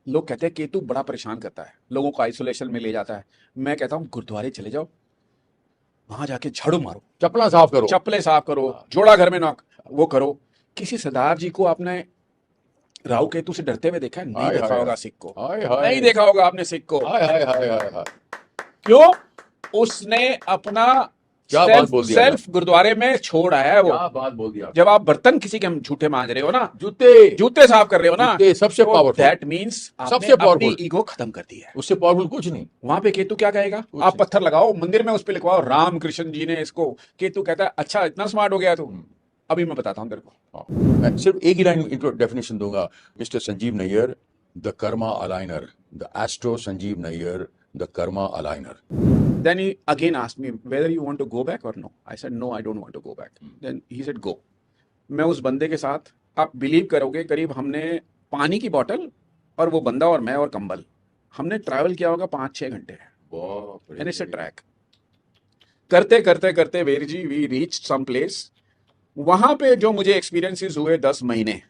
लोग कहते हैं केतु बड़ा परेशान करता है, लोगों को आइसोलेशन में ले जाता है। मैं कहता हूँ गुरुद्वारे चले जाओ, वहां जाके झाड़ू मारो, चपला साफ करो। चप्पलें साफ करो, हाँ, जोड़ा घर में नॉक वो करो। किसी सरदार जी को आपने राहु केतु से डरते हुए देखा है? नहीं हाय देखा हाय होगा हाय सिख को, हाय नहीं हाय देखा होगा आपने सिख को। हाय हाय हाय हाय हाय। क्यों? उसने अपना क्या बात सेल्फ बोल दिया यार, सेल्फ गुरुद्वारे में छोड़ आया है वो। क्या बात बोल दिया जब आपने। आप बर्तन किसी के झूठे मांज रहे हो ना, जूते, जूते साफ कर रहे हो ना, जूते सबसे तो पावरफुल, दैट मीन्स आपने सबसे अपनी पावरफुल, ईगो खत्म कर दी है। उससे पावरफुल कुछ नहीं, वहां पे केतु क्या कहेगा? कुछ आप नहीं। पत्थर लगाओ मंदिर में, उस पे लिखवाओ राम कृष्ण जी ने इसको। केतु कहता है अच्छा इतना स्मार्ट हो गया तू। हम्म, अभी मैं बताता हूं तेरे को। हाँ। मैं सिर्फ एक ही लाइन इंट्रो डेफिनेशन दूंगा। Mister Sanjeev Nayyar, the karma aligner, the astro Sanjeev Nayyar, the karma aligner. Then he again asked me whether you want to go back or no. I said no, I don't want to go back. Then he said go. मैं उस बंदे के साथ, आप believe करोगे, करीब हमने पानी की बोतल और वो बंदा और मैं और कंबल, हमने ट्रैवल किया होगा 5-6 घंटे। बाप एंड इट्स अ रे। ट्रैक। करते करते करते वेर जी वी रीच सम प्लेस। वहां पे जो मुझे एक्सपीरियंसेस हुए 10 महीने,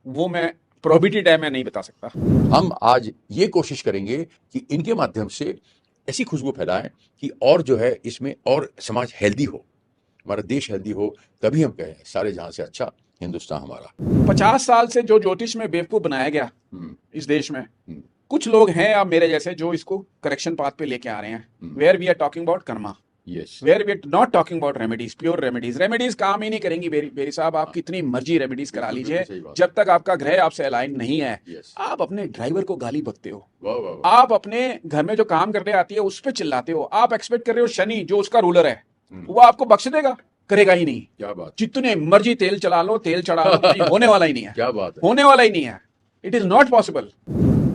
वो मैं प्रोबिटी टाइम में नहीं बता सकता। हम आज ये कोशिश करेंगे कि इनके माध्यम से ऐसी खुशबू फैलाएं कि और जो है इसमें और समाज हेल्दी हो, हमारा देश हेल्दी हो। तभी हम कहें सारे जहां से अच्छा हिंदुस्तान हमारा। 50 साल से जो ज्योतिष में बेवकूफ बनाया गया इस देश में, कुछ लोग हैं अब मेरे जैसे जो इसको करेक्शन पाथ पे लेके आ रहे हैं। Where we are talking about karma, yes, where we are not talking about remedies, pure remedies. Remedies काम ही नहीं करेंगी बेरी साहब, आप कितनी मर्जी रेमेडीज करा बिल्कुल लीजिए, सही बात। जब तक आपका ग्रह आपसे अलाइन नहीं है। यस, आप अपने ड्राइवर को गाली बकते हो, वाह वाह वाह। आप अपने घर में जो काम करने आती है उस पर चिल्लाते हो, आप एक्सपेक्ट कर रहे हो शनि जो उसका रूलर है वो आपको बख्श देगा? करेगा ही नहीं। क्या बात, जितने मर्जी तेल चला लो, तेल चढ़ा लो, नहीं होने वाला ही नहीं है। क्या बात है। होने वाला ही नहीं है। It is not possible.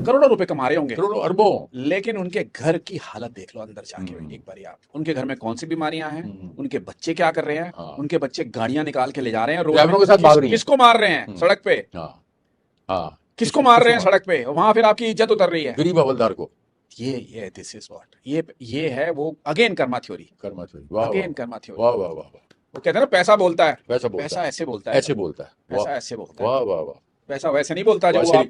करोड़ों रुपए कमा रहे होंगे, करोड़ों अरबों। लेकिन उनके घर की हालत देख लो अंदर जाके एक बार आप। उनके घर में कौन सी बीमारियां हैं, उनके बच्चे क्या कर रहे हैं, हाँ। उनके बच्चे गाड़ियां निकाल के ले जा रहे हैं रोड ड्राइवरों में, के साथ भाग रही हैं। किसको मार रहे हैं सड़क पे, हाँ हाँ, किसको मार रहे हैं सड़क पे, वहां फिर आपकी इज्जत उतर रही है। गरीब हवलदार को। ये दिस इज व्हाट, ये है वो again Karma theory. Karma theory, वाह वाह अगेन कर्मा थ्योरी। वाह वाह वाह वाह। वो कहते हैं ना पैसा बोलता है, पैसा बोलता पैसा है, ऐसे बोलता है, ऐसे बोलता है, पैसा वाह ऐसे बोलता है। वाह वाह वाह। पैसा वैसे नहीं बोलता जो वैसे आप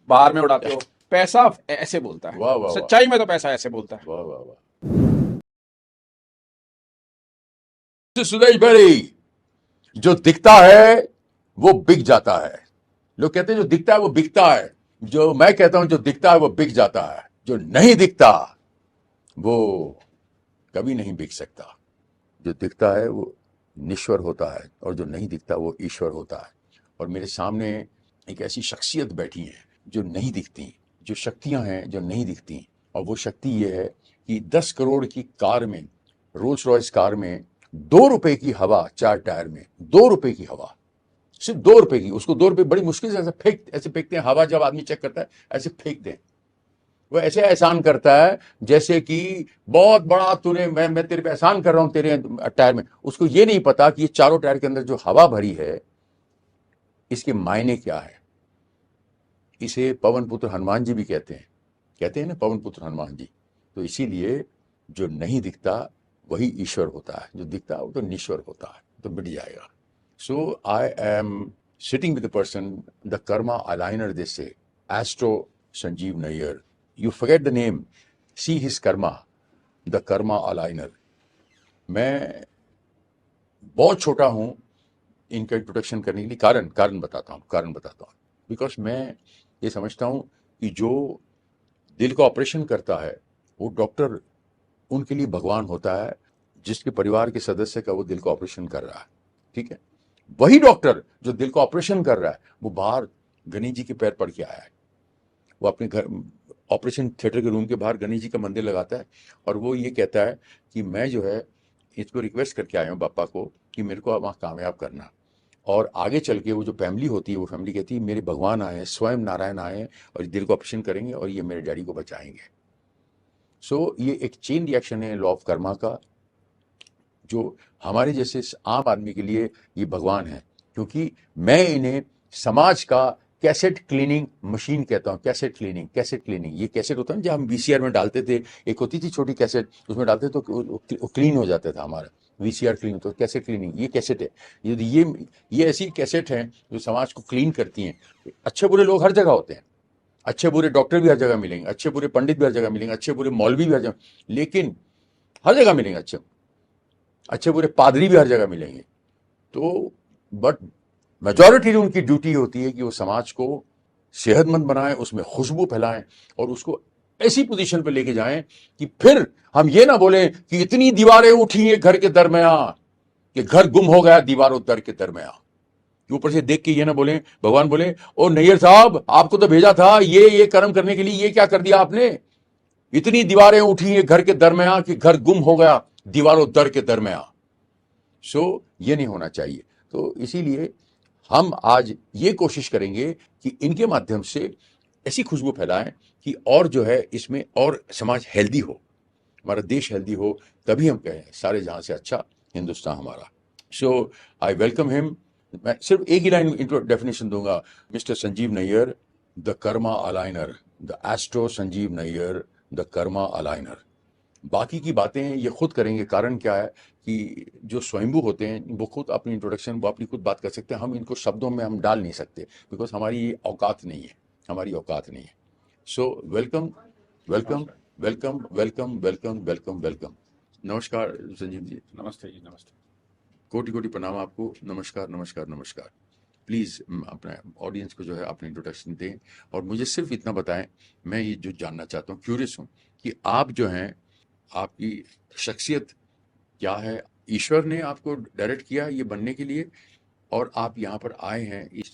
बाहर में उड़ाते हो, पैसा ऐसे बोलता है। वाह वाह वाह सच्चाई में तो पैसा ऐसे बोलता है। वाह वाह वाह। सुदेश भाई, जो दिखता है वो बिक जाता है। लोग कहते हैं जो दिखता है वो बिकता है, जो मैं कहता हूं जो दिखता है वो बिक जाता है, जो नहीं दिखता वो कभी नहीं बिक सकता। जो दिखता है वो निश्वर होता है और जो नहीं दिखता वो ईश्वर होता है। और मेरे सामने एक ऐसी शख्सियत बैठी है जो नहीं दिखती, जो शक्तियां हैं जो नहीं दिखती। और वो शक्ति ये है कि 10 करोड़ की कार में, रोल्स रॉयस कार में 2 रुपए की हवा, 4 टायर में 2 रुपए की हवा, सिर्फ 2 रुपए की, उसको 2 रुपए बड़ी मुश्किल से ऐसे फेंकते हैं। हवा जब आदमी चेक करता है ऐसे फेंक दें, वो ऐसे एहसान करता है जैसे कि बहुत बड़ा तूने, मैं तेरे पे एहसान कर रहा हूं तेरे टायर में। उसको ये नहीं पता कि ये चारों टायर के अंदर जो हवा भरी है इसके मायने क्या है। इसे पवन पुत्र हनुमान जी भी कहते हैं ना, पवन पुत्र हनुमान जी। तो इसीलिए जो नहीं दिखता वही ईश्वर होता है, जो दिखता है वो तो निश्वर होता है, तो मिट जाएगा। So I am sitting with the person, the karma aligner, this से astro Sanjeev Nayyar. You forget the name, see his karma, the karma aligner। मैं बहुत छोटा हूं इनका इंट्रोडक्शन करने के लिए। कारण बताता हूं। बिकॉज मैं ये समझता हूं कि जो दिल का ऑपरेशन करता है वो डॉक्टर उनके लिए भगवान होता है जिसके परिवार के सदस्य का वो दिल का ऑपरेशन कर रहा है, ठीक है। वही डॉक्टर जो दिल का ऑपरेशन कर रहा है वो बाहर गणेश जी के पैर पड़ के आया है। वो अपने घर ऑपरेशन थिएटर के रूम के बाहर गणेश जी का मंदिर लगाता है और वो ये कहता है कि मैं जो है इसको रिक्वेस्ट करके आया हूँ बापा को कि मेरे को वहाँ कामयाब करना। और आगे चल के वो जो फैमिली होती है वो फैमिली कहती है मेरे भगवान आए हैं, स्वयं नारायण आए हैं और दिल को ऑपरेशन करेंगे और ये मेरे डैडी को बचाएंगे। सो ये एक चेन रिएक्शन है लॉ ऑफ कर्मा का, जो हमारे जैसे आम आदमी के लिए ये भगवान है। क्योंकि मैं इन्हें समाज का कैसेट क्लीनिंग मशीन कहता हूँ। कैसेट क्लीनिंग, ये कैसेट होता है जब हम वीसीआर में डालते थे, एक होती थी छोटी कैसेट, उसमें डालते तो वो क्लीन हो जाता था हमारा वीसीआर क्लीन। तो कैसेट क्लीनिंग ये कैसेट है। ये ऐसी कैसेट हैं जो समाज को क्लीन करती हैं। अच्छे बुरे लोग हर जगह होते हैं, अच्छे बुरे डॉक्टर भी हर जगह मिलेंगे, अच्छे बुरे पंडित भी हर जगह मिलेंगे, अच्छे बुरे मौलवी भी हर जगह, लेकिन हर जगह मिलेंगे, अच्छे अच्छे बुरे पादरी भी हर जगह मिलेंगे। तो बट मेजॉरिटी उनकी ड्यूटी होती है कि वो समाज को सेहतमंद बनाएं, उसमें खुशबू फैलाएं और उसको ऐसी पोजीशन पर लेके जाएं कि फिर हम ये ना बोलें कि इतनी दीवारें उठी हैं घर के दरमियान कि घर गुम हो गया दीवारों दर के दरमियान, कि ऊपर से देख के ये ना बोले, भगवान बोले ओ नैयर साहब आपको तो भेजा था ये कर्म करने के लिए, ये क्या कर दिया आपने, इतनी दीवारें उठी हैं घर के दरमियान कि घर गुम हो गया दीवारों दर के दरमियान। सो ये नहीं होना चाहिए। तो इसीलिए हम आज ये कोशिश करेंगे कि इनके माध्यम से ऐसी खुशबू फैलाएं कि और जो है इसमें और समाज हेल्दी हो, हमारा देश हेल्दी हो, तभी हम कहें सारे जहां से अच्छा हिंदुस्तान हमारा। So I welcome him. मैं सिर्फ एक ही लाइन इंट्रो डेफिनेशन दूंगा, mister Sanjeev Nayyar the karma aligner, the astro Sanjeev Nayyar the karma aligner. बाकी की बातें ये खुद करेंगे। कारण क्या है कि जो स्वयंभू होते हैं वो खुद अपनी इंट्रोडक्शन, वो अपनी खुद बात कर सकते हैं, हम इनको शब्दों में हम डाल नहीं सकते बिकॉज हमारी ये औकात नहीं है, हमारी औकात नहीं है। So welcome welcome welcome welcome welcome welcome welcome. नमस्कार संजीव जी। नमस्ते जी, नमस्ते। कोटि कोटि प्रणाम आपको। नमस्कार नमस्कार नमस्कार। प्लीज़ अपने ऑडियंस को जो है अपनी इंट्रोडक्शन दें और मुझे सिर्फ इतना बताएं, मैं ये जो जानना चाहता हूँ, क्यूरियस हूँ कि आप जो हैं, आपकी शख्सियत क्या है, ईश्वर ने आपको डायरेक्ट किया ये बनने के लिए और आप यहाँ पर आए हैं इस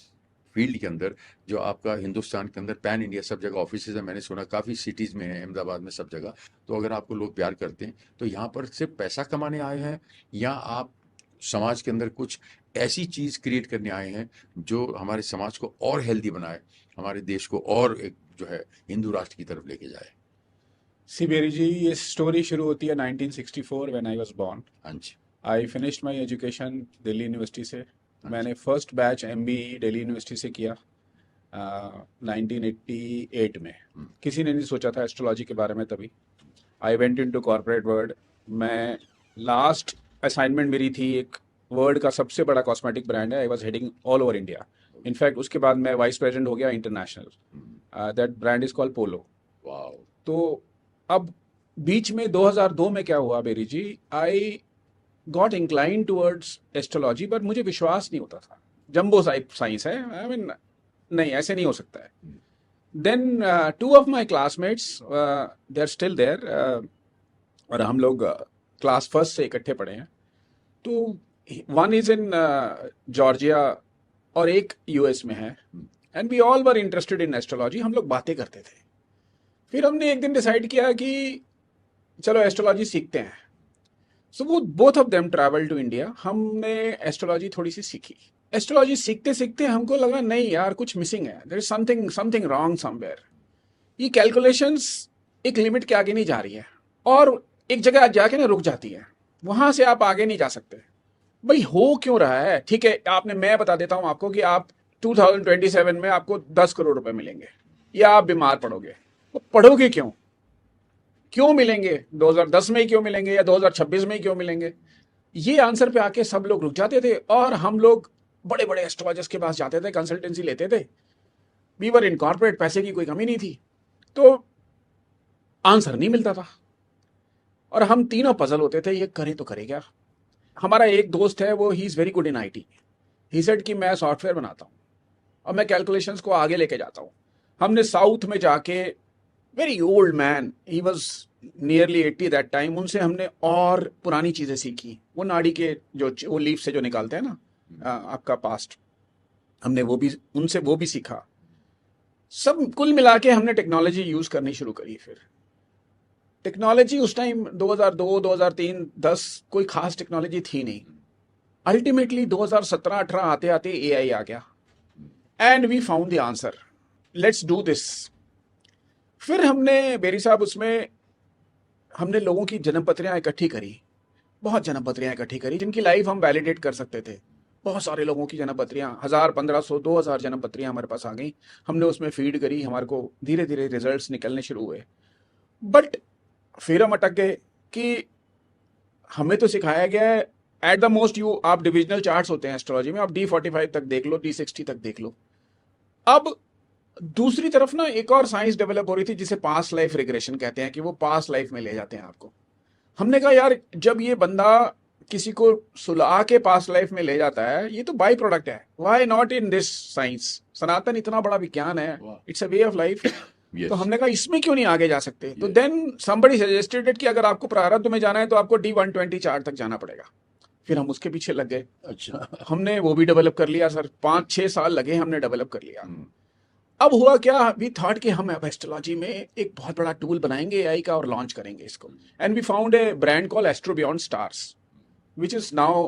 फील्ड के अंदर जो आपका हिंदुस्तान के अंदर पैन इंडिया सब जगह ऑफिस है, मैंने सुना काफ़ी सिटीज़ में है, अहमदाबाद में, सब जगह। तो अगर आपको लोग प्यार करते हैं तो यहाँ पर सिर्फ पैसा कमाने आए हैं या आप समाज के अंदर कुछ ऐसी चीज़ क्रिएट करने आए हैं जो हमारे समाज को और हेल्दी बनाए, हमारे देश को और एक जो है हिंदू राष्ट्र की तरफ लेके जाए। सी बेरी जी, ये स्टोरी शुरू होती है 1964 व्हेन आई वाज बॉर्न। हाँ जी। I finished my education Delhi University से। जी। मैंने first batch MBE Delhi University से किया 1988 में। किसी ने नहीं सोचा था एस्ट्रोलॉजी के बारे में तभी। I went into corporate world. मैं लास्ट असाइनमेंट मेरी थी, एक वर्ल्ड का सबसे बड़ा कॉस्मेटिक ब्रांड है, I was heading all over India. In fact उसके बाद मैं वाइस प्रेसिडेंट हो गया international. That brand is called Polo. Wow. तो अब बीच में 2002 में क्या हुआ Beri ji, I got incline towards astrology, but मुझे विश्वास नहीं होता था, जम्बो साइंस है, आई मीन नहीं ऐसे नहीं हो सकता है। Then two of my classmates they are still there और हम लोग क्लास फर्स्ट से इकट्ठे पढ़े हैं। तो वन इज इन जॉर्जिया और एक यूएस में है, and we all were interested in astrology. हम लोग बातें करते थे। फिर हमने एक दिन डिसाइड किया कि चलो एस्ट्रोलॉजी सीखते हैं। सो वो both of them travel to India. हमने एस्ट्रोलॉजी थोड़ी सी सीखी। एस्ट्रोलॉजी सीखते सीखते हमको लगा नहीं यार कुछ मिसिंग है, there is something something wrong somewhere. ये कैलकुलेशंस एक लिमिट के आगे नहीं जा रही है और एक जगह जाके ना रुक जाती है, वहां से आप आगे नहीं जा सकते। भाई हो क्यों रहा है? ठीक है, आपने, मैं बता देता हूं आपको कि आप 2027 में आपको 10 करोड़ रुपए मिलेंगे या आप बीमार पड़ोगे। तो पढ़ोगे क्यों? क्यों मिलेंगे? 2010 में ही क्यों मिलेंगे या 2026 में ही क्यों मिलेंगे? ये आंसर पे आके सब लोग रुक जाते थे और हम लोग बड़े बड़े एस्ट्रोलॉजर्स के पास जाते थे, कंसल्टेंसी लेते थे। वी वर इन कॉर्पोरेट, पैसे की कोई कमी नहीं थी, तो आंसर नहीं मिलता था और हम तीनों पजल होते थे, ये करें तो करें क्या। हमारा एक दोस्त है, वो he is very good in IT. He said कि मैं सॉफ्टवेयर बनाता हूँ और मैं कैलकुलेशंस को आगे लेके जाता हूँ। हमने साउथ में जाके, very old man, he was nearly 80 that time, उनसे हमने और पुरानी चीज़ें सीखी। वो नाड़ी के जो वो लीफ से जो निकालते हैं ना आपका पास्ट, हमने वो भी उनसे वो भी सीखा। सब कुल मिला के हमने टेक्नोलॉजी यूज़ करनी शुरू करी। फिर टेक्नोलॉजी उस टाइम 2002, 2003, 10 कोई खास टेक्नोलॉजी थी नहीं। अल्टीमेटली 2017-18 आते आते एआई आ गया and we found the answer, let's do this. फिर हमने बेरी साहब उसमें हमने लोगों की जन्मपत्रियां इकट्ठी करी, बहुत जन्मपत्रियां इकट्ठी करी जिनकी लाइफ हम वैलिडेट कर सकते थे। बहुत सारे लोगों की जन्मपत्रियां, 1000, 1500, 2000 जन्मपत्रियां हमारे पास आ गई। हमने उसमें फीड करी, हमारे को धीरे धीरे रिजल्ट्स निकलने शुरू हुए। बट फिर हम अटक गए कि हमें तो सिखाया गया है एट द मोस्ट आप डिविजनल चार्ट्स होते हैं एस्ट्रोलॉजी में, आप D45 तक देख लो, D60 तक देख लो। अब दूसरी तरफ ना एक और साइंस डेवलप हो रही थी जिसे पास्ट लाइफ रिग्रेशन कहते हैं, कि वो पास्ट लाइफ में ले जाते हैं आपको। हमने कहा यार जब ये बंदा किसी को सुला के पास्ट लाइफ में ले जाता है, ये तो बाई प्रोडक्ट है, why not in this science? Sanatan इतना बड़ा विज्ञान है, it's a way of life. Yes. तो हमने कहा इसमें क्यों नहीं आगे जा सकते? तो देन समबडी सजेस्टेड कि अगर आपको प्रारब्ध में जाना है तो आपको D120 चार्ट तक जाना पड़ेगा। फिर हम उसके पीछे लग गए, अच्छा। हमने वो भी डेवलप कर लिया सर, 5-6 साल लगे हमने डेवलप कर लिया। अब हुआ क्या, वी थॉट कि हम अब एस्ट्रोलॉजी में एक बहुत बड़ा टूल बनाएंगे एआई का और लॉन्च करेंगे इसको, and we found a brand call astro beyond stars which is now,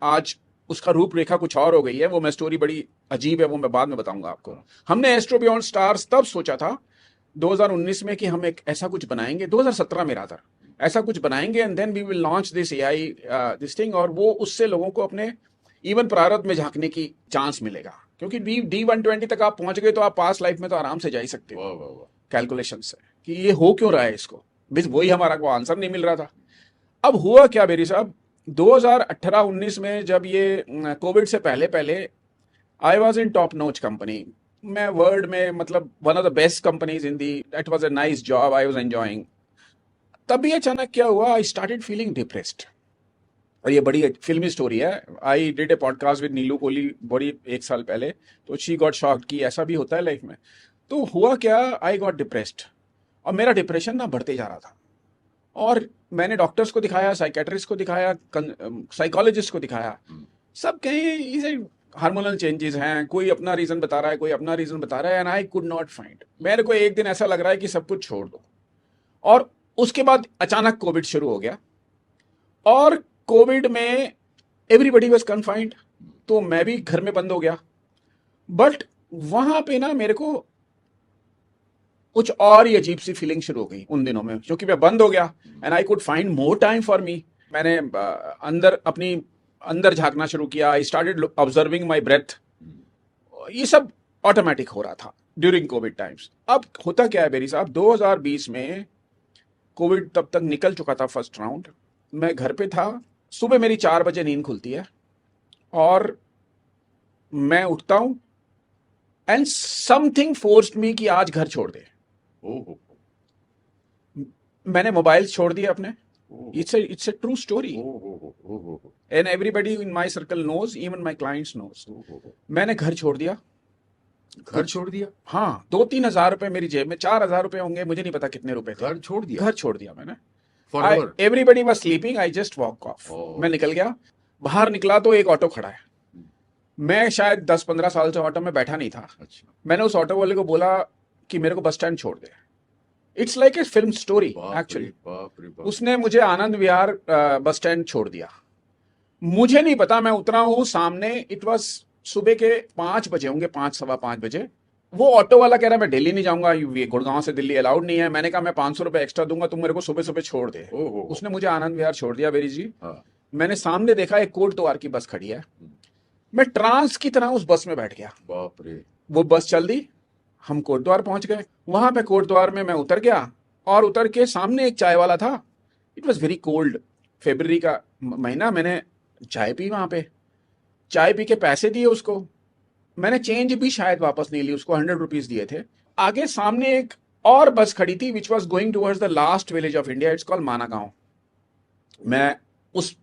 आज उसका रूपरेखा कुछ और हो गई है, वो मैं स्टोरी बड़ी अजीब है, वो मैं बाद में बताऊंगा आपको। हमने एस्ट्रो बियॉन्ड स्टार्स तब सोचा था 2019 में कि हम एक ऐसा कुछ बनाएंगे, 2017 में रादर ऐसा कुछ बनाएंगे, and then we will launch this AI this thing, और वो उससे लोगों को अपने इवन प्रारब्ध में झांकने की चांस मिलेगा, क्योंकि D120 तक आप पहुंच गए तो आप पास्ट लाइफ में तो आराम से जा ही सकते हो कैलकुलेशन से कि ये हो क्यों रहा है इसको, बस वही हमारा को आंसर नहीं मिल रहा था। अब हुआ क्या बेरी साहब, 2018-19 में जब ये कोविड से पहले पहले आई वॉज इन टॉप नोच कंपनी, मैं वर्ल्ड में मतलब one of the best companies in the, that was a nice job, I was enjoying. तभी अचानक क्या हुआ, आई स्टार्टेड फीलिंग डिप्रेस्ड, और ये बड़ी फिल्मी स्टोरी है। I did a podcast with Neelu Kohli बड़ी 1 साल पहले, तो शी गॉट शॉक्ड कि ऐसा भी होता है लाइफ में। तो हुआ क्या, आई गॉट डिप्रेस्ड, और मेरा डिप्रेशन ना बढ़ते जा रहा था, और मैंने डॉक्टर्स को दिखाया, साइकेट्रिस्ट को दिखाया, साइकोलॉजिस्ट को दिखाया, सब कहीं हार्मोनल चेंजेस हैं, कोई अपना रीजन बता रहा है, कोई अपना रीजन बता रहा है, and I could not find. मेरे को एक दिन ऐसा लग रहा है कि सब कुछ छोड़ दो, और उसके बाद अचानक कोविड शुरू हो गया, और कोविड में एवरीबडी वाज कन्फाइंड, तो मैं भी घर में बंद हो गया। बट वहां पे ना मेरे को कुछ और ही अजीब सी फीलिंग शुरू हो गई उन दिनों में, क्योंकि मैं बंद हो गया, and I could find more time for me. मैंने अंदर झांकना शुरू किया, I started observing my breath, ये सब ऑटोमेटिक हो रहा था ड्यूरिंग कोविड टाइम्स। अब होता क्या है बेरी साहब, 2020 में कोविड तब तक निकल चुका था फर्स्ट राउंड, मैं घर पे था, सुबह मेरी 4 बजे नींद खुलती है, और मैं उठता हूं, एंड समथिंग फोर्स्ड मी कि आज घर छोड़ दे। मैंने मोबाइल छोड़ दिया अपने, it's a true story, and everybody in my circle knows, even my clients knows. मैंने घर छोड़ दिया। घर छोड़ दिया? हाँ, 2-3 हजार रुपए मेरी जेब में, 4,000 रुपए होंगे, मुझे नहीं पता कितने रुपए थे। घर छोड़ दिया? घर छोड़ दिया मैंने। Forever? Everybody was sleeping, I just walk of. मैं निकल गया, बाहर निकला तो एक ऑटो खड़ा है, मैं शायद 10-15 साल से ऑटो में बैठा नहीं था। अच्छा। मैंने उस ऑटो वाले को बोला कि मेरे को बस स्टैंड छोड़ दे। It's like a film story actually. उसने मुझे आनंद विहार बस स्टैंड छोड़ दिया, मुझे नहीं पता, मैं उतरा हूं सामने, इट वॉज सुबह के 5 बजे होंगे, 5-5:15 बजे। वो ऑटो वाला कह रहा है मैं दिल्ली नहीं जाऊंगा, ये गुड़गांव से दिल्ली अलाउड नहीं है। मैंने कहा मैं 500 रुपए एक्स्ट्रा दूंगा, तुम मेरे को सुबह सुबह छोड़ दे। उसने मुझे आनंद विहार छोड़ दिया बेरी जी। मैंने सामने देखा एक कोटद्वार की बस खड़ी है, मैं ट्रांस की तरह उस बस में बैठ गया। बाप रे। वो बस चल दी, हम कोटद्वार पहुंच गए। वहां पे कोटद्वार में मैं उतर गया, और उतर के सामने एक चाय वाला था, इट वॉज वेरी कोल्ड, फरवरी का महीना। मैंने चाय पी, वहां पे चाय पी के पैसे दिए उसको, मैंने चेंज भी शायद वापस नहीं ली, उसको 100 रुपीज दिए थे। आगे सामने एक और बस खड़ी थी which was going towards the last village of India, it's called Managaon. मैं उस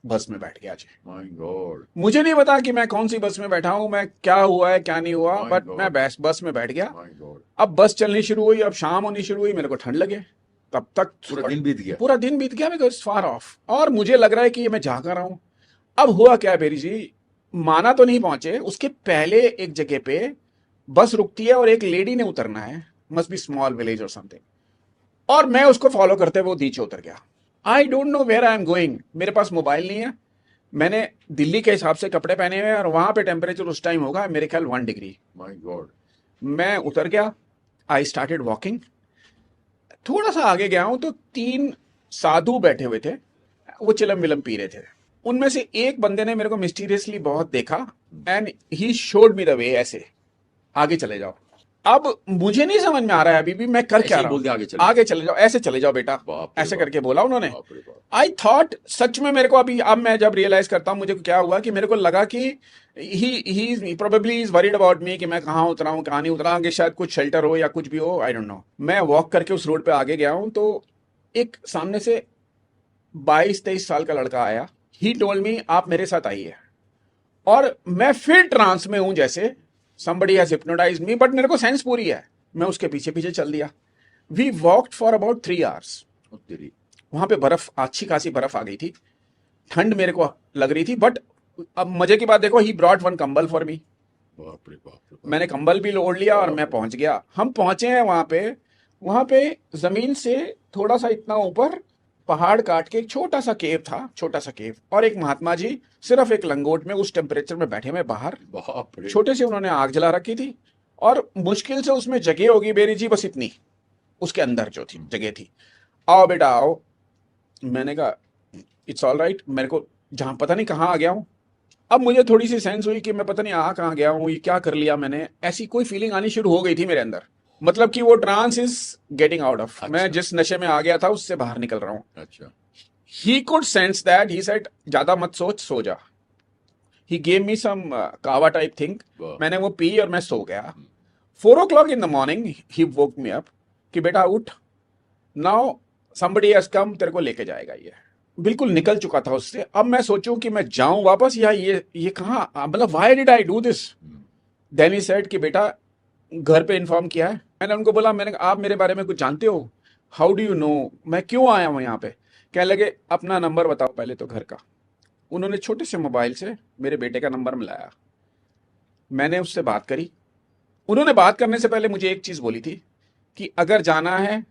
बस में बैठ गया। My God. मुझे नहीं पता कि मैं कौन सी बस में बैठा हूं, मैं क्या हुआ है क्या नहीं हुआ, My बट God. मैं बस में बैठ गया। My God. अब बस चलनी शुरू हुई, अब शाम होनी शुरू हुई, मेरे को ठंड लगे, तब तक पूरा दिन बीत गया? पूरा दिन बीत गया, बिकॉज फार ऑफ, और मुझे लग रहा है कि मैं जाग रहा हूं। अब हुआ क्या बेरी जी, माना तो नहीं पहुंचे, उसके पहले एक जगह पे बस रुकती है और एक लेडी ने उतरना है, मस्ट बी स्मॉल विलेज और समथिंग, और मैं उसको फॉलो करते हुए नीचे उतर गया। I don't know where I am going, मेरे पास मोबाइल नहीं है, मैंने दिल्ली के हिसाब से कपड़े पहने हुए हैं, और वहां पे टेम्परेचर उस टाइम होगा मेरे ख्याल 1 डिग्री। My God. मैं उतर गया, आई स्टार्टेड वॉकिंग, थोड़ा सा आगे गया हूं तो 3 साधु बैठे हुए थे, वो चिलम विलम पी रहे थे। उनमें से एक बंदे ने मेरे को मिस्टीरियसली बहुत देखा, and he showed me the way, ऐसे आगे चले जाओ। अब मुझे नहीं समझ में आ रहा है अभी भी मैं कर ऐसे क्या ही रहा बोल हूँ। के आगे चले आगे चले जाओ, ऐसे चले जाओ बेटा, बाप रे ऐसे बाप, करके बोला उन्होंने। बाप रे बाप। आई थॉट सच में मेरे को अभी, अब मैं जब रियलाइज करता हूँ मुझे क्या हुआ कि मेरे को लगा कि he probably is worried about me कि मैं कहाँ उतरा हूँ कहाँ नहीं उतरा, आगे शायद कुछ शेल्टर हो या कुछ भी हो, आई डोंट नो। मैं वॉक करके उस रोड पे आगे गया हूँ तो एक सामने से 22-23 साल का लड़का आया। ही टोल्ड मी आप मेरे साथ आइए, और मैं फिर ट्रांस में हूं जैसे somebody has hypnotized me, but मेरे को सेंस पूरी है। मैं उसके पीछे पीछे चल दिया। We walked for about 3 hours। ओ तेरी, वहां पे बर्फ, अच्छी खासी बर्फ आ गई थी, ठंड मेरे को लग रही थी, बट अब मजे की बात देखो, ही ब्रॉट वन कंबल फॉर मी। बाप रे बाप। मैंने कंबल भी ओढ़ लिया और मैं पहुंच गया। हम पहुंचे हैं वहां पे जमीन से थोड़ा सा इतना ऊपर पहाड़ काट के एक छोटा सा केव था, छोटा सा केव, और एक महात्मा जी सिर्फ एक लंगोट में उस टेम्परेचर में बैठे हुए बाहर, बाप रे। छोटे से उन्होंने आग जला रखी थी, और मुश्किल से उसमें जगह होगी बेरी जी बस इतनी, उसके अंदर जो थी जगह थी। आओ बेटा आओ। मैंने कहा इट्स ऑल राइट। मेरे को जहां पता नहीं कहाँ आ गया हूँ। अब मुझे थोड़ी सी सेंस हुई कि मैं पता नहीं आ कहाँ गया हूँ, ये क्या कर लिया मैंने, ऐसी कोई फीलिंग आनी शुरू हो गई थी मेरे अंदर। मतलब कि वो trance is getting out of, मैं अच्छा। जिस नशे में आ गया था उससे बाहर निकल रहा हूँ। अच्छा। He could sense that, he said ज्यादा मत सोच, सो जा। ही गेव मी सम कावा टाइप थिंग। वाह। मैंने वो पी और मैं सो गया। 4 o'clock in the morning he woke me up कि बेटा उठ, नाउ somebody has come, तेरे को लेके जाएगा ये। बिल्कुल निकल चुका था उससे। अब मैं सोचूं कि मैं जाऊं वापस या ये कहाँ, मतलब why did I do this. Then he said कि बेटा घर पे इन्फॉर्म किया है। मैंने उनको बोला, मैंने कहा, आप मेरे बारे में कुछ जानते हो, हाउ डू यू नो, मैं क्यों आया हूँ यहाँ पे। कहने लगे अपना नंबर बताओ पहले तो घर का। उन्होंने छोटे से मोबाइल से मेरे बेटे का नंबर मिलाया, मैंने उससे बात करी। उन्होंने बात करने से पहले मुझे एक चीज बोली थी कि अगर जाना है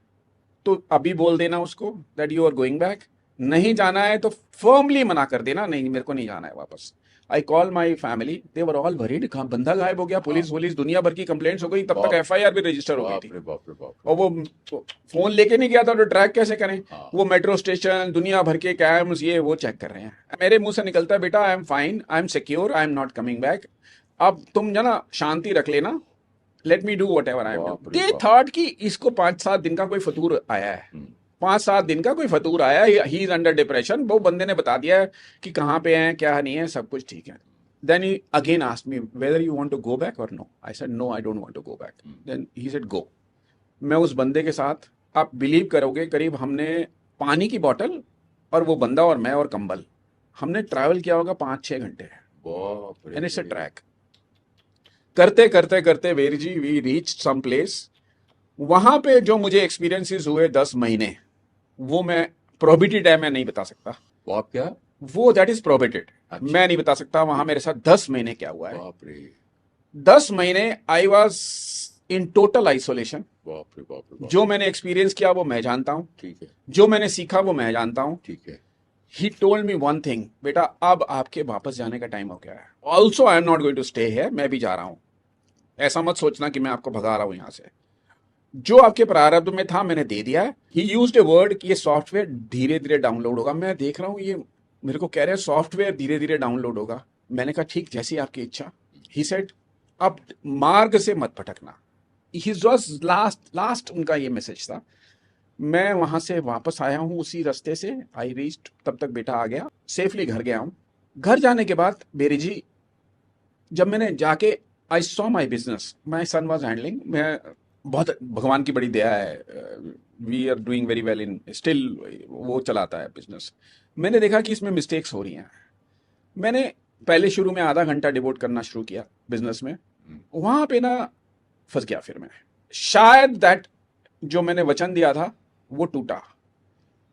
तो अभी बोल देना उसको that you are going back, नहीं जाना है तो फर्मली मना कर देना, नहीं मेरे को नहीं जाना है वापस। I call my family, they were all worried, कहाँ बंदा गायब हो गया, पुलिस दुनिया भर की कंप्लेंट्स हो गई, तब तक FIR भी रजिस्टर हो गई बाप थी। रे बाप रे बाप। और वो फोन लेके नहीं गया था तो ट्रैक कैसे करें। हाँ। वो मेट्रो स्टेशन, दुनिया भर के कैम्स, ये वो चेक कर रहे हैं। मेरे मुंह से निकलता है बेटा I am fine, I am secure, I am not coming back, अब तुम ना शांति रख लेना, let me do what ever I am बाप डू। रे दे बाप। थॉट कि इसको 5-7 दिन का कोई फतूर आया है, 5-7 दिन का कोई फतूर आया है, ही इज अंडर डिप्रेशन। वो बंदे ने बता दिया है कि कहाँ पे हैं क्या नहीं है, सब कुछ ठीक है। Then he again asked me whether you want to go back और no. I said no I don't want to go back. Then he said go. मैं उस बंदे के साथ, आप बिलीव करोगे, करीब हमने पानी की बोतल और वो बंदा और मैं और कंबल, हमने ट्रैवल किया होगा 5-6 घंटे, बाप रे। And it's a track. करते करते करते वेरी जी वी रीच सम प्लेस। वहां पे जो मुझे एक्सपीरियंसेस हुए 10 महीने, वो मैं प्रोहिबिटेड है, मैं नहीं बता सकता। वो आप क्या? वो दैट इज प्रोहिबिटेड, अच्छा। मैं नहीं बता सकता वहां मेरे साथ 10 महीने क्या हुआ है। बाप रे 10 महीने I was in total isolation. बाप रे बाप रे बाप। जो मैंने एक्सपीरियंस किया वो मैं जानता हूं, ठीक है जो मैंने सीखा वो मैं जानता हूं। ठीक है। He told me one thing, बेटा अब आपके वापस जाने का टाइम हो गया है, also I am not going to stay here, मैं भी जा रहा हूं। ऐसा मत सोचना कि मैं आपको भगा रहा हूं यहां से, जो आपके प्रारब्ध में था मैंने दे दिया है। ही यूज्ड ए वर्ड कि ये सॉफ्टवेयर धीरे धीरे डाउनलोड होगा। मैं देख रहा हूँ ये मेरे को कह रहे हैं सॉफ्टवेयर धीरे धीरे डाउनलोड होगा। मैंने कहा ठीक, जैसी आपकी इच्छा। ही सेड अब मार्ग से मत भटकना। हिज वाज लास्ट उनका ये मैसेज था। मैं वहां से वापस आया हूँ उसी रास्ते से, आई रीच्ड, तब तक बेटा आ गया, सेफली घर गया हूँ। घर जाने के बाद बेरी जी, जब मैंने जाके I saw my business, my son was handling, मैं बहुत, भगवान की बड़ी दया है, we are doing very well in still, वो चलाता है बिजनेस। मैंने देखा कि इसमें मिस्टेक्स हो रही हैं। मैंने पहले शुरू में आधा घंटा डिवोट करना शुरू किया बिजनेस में, वहां पे ना फंस गया फिर मैं। शायद दैट जो मैंने वचन दिया था वो टूटा,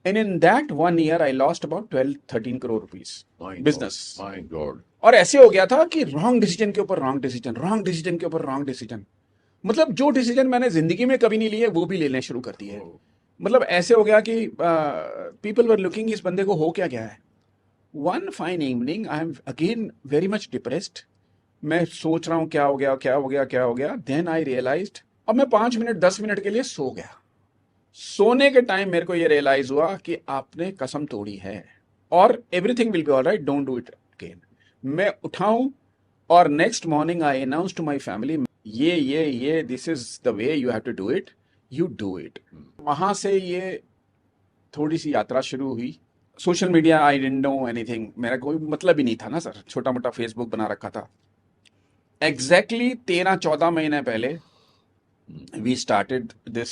and in that 1 year I lost about 12-13 crore rupees business. My God. और ऐसे हो गया था कि रॉन्ग डिसीजन के ऊपर रॉन्ग डिसीजन, रॉन्ग डिसीजन के ऊपर रॉन्ग डिसीजन, मतलब जो डिसीजन मैंने जिंदगी में कभी नहीं लिए वो भी लेने शुरू कर दिए। मतलब ऐसे हो गया कि पीपल वर लुकिंग, इस बंदे को हो क्या गया है। One fine evening I am again very much depressed. मैं सोच रहा हूँ क्या हो गया क्या हो गया क्या हो गया। देन आई रियलाइज्ड, अब मैं 5 मिनट 10 मिनट के लिए सो गया। सोने के टाइम मेरे को ये रियलाइज हुआ कि आपने कसम तोड़ी है और everything will be alright, don't do it again. मैं उठाऊं और next morning I announce to my family, ये this is the way you have to do it, you do it. वहां से ये थोड़ी सी यात्रा शुरू हुई। Social media I didn't know anything, मेरा कोई मतलब ही नहीं था ना सर, छोटा मोटा फेसबुक बना रखा था। एग्जैक्टली 13-14 महीने पहले we started this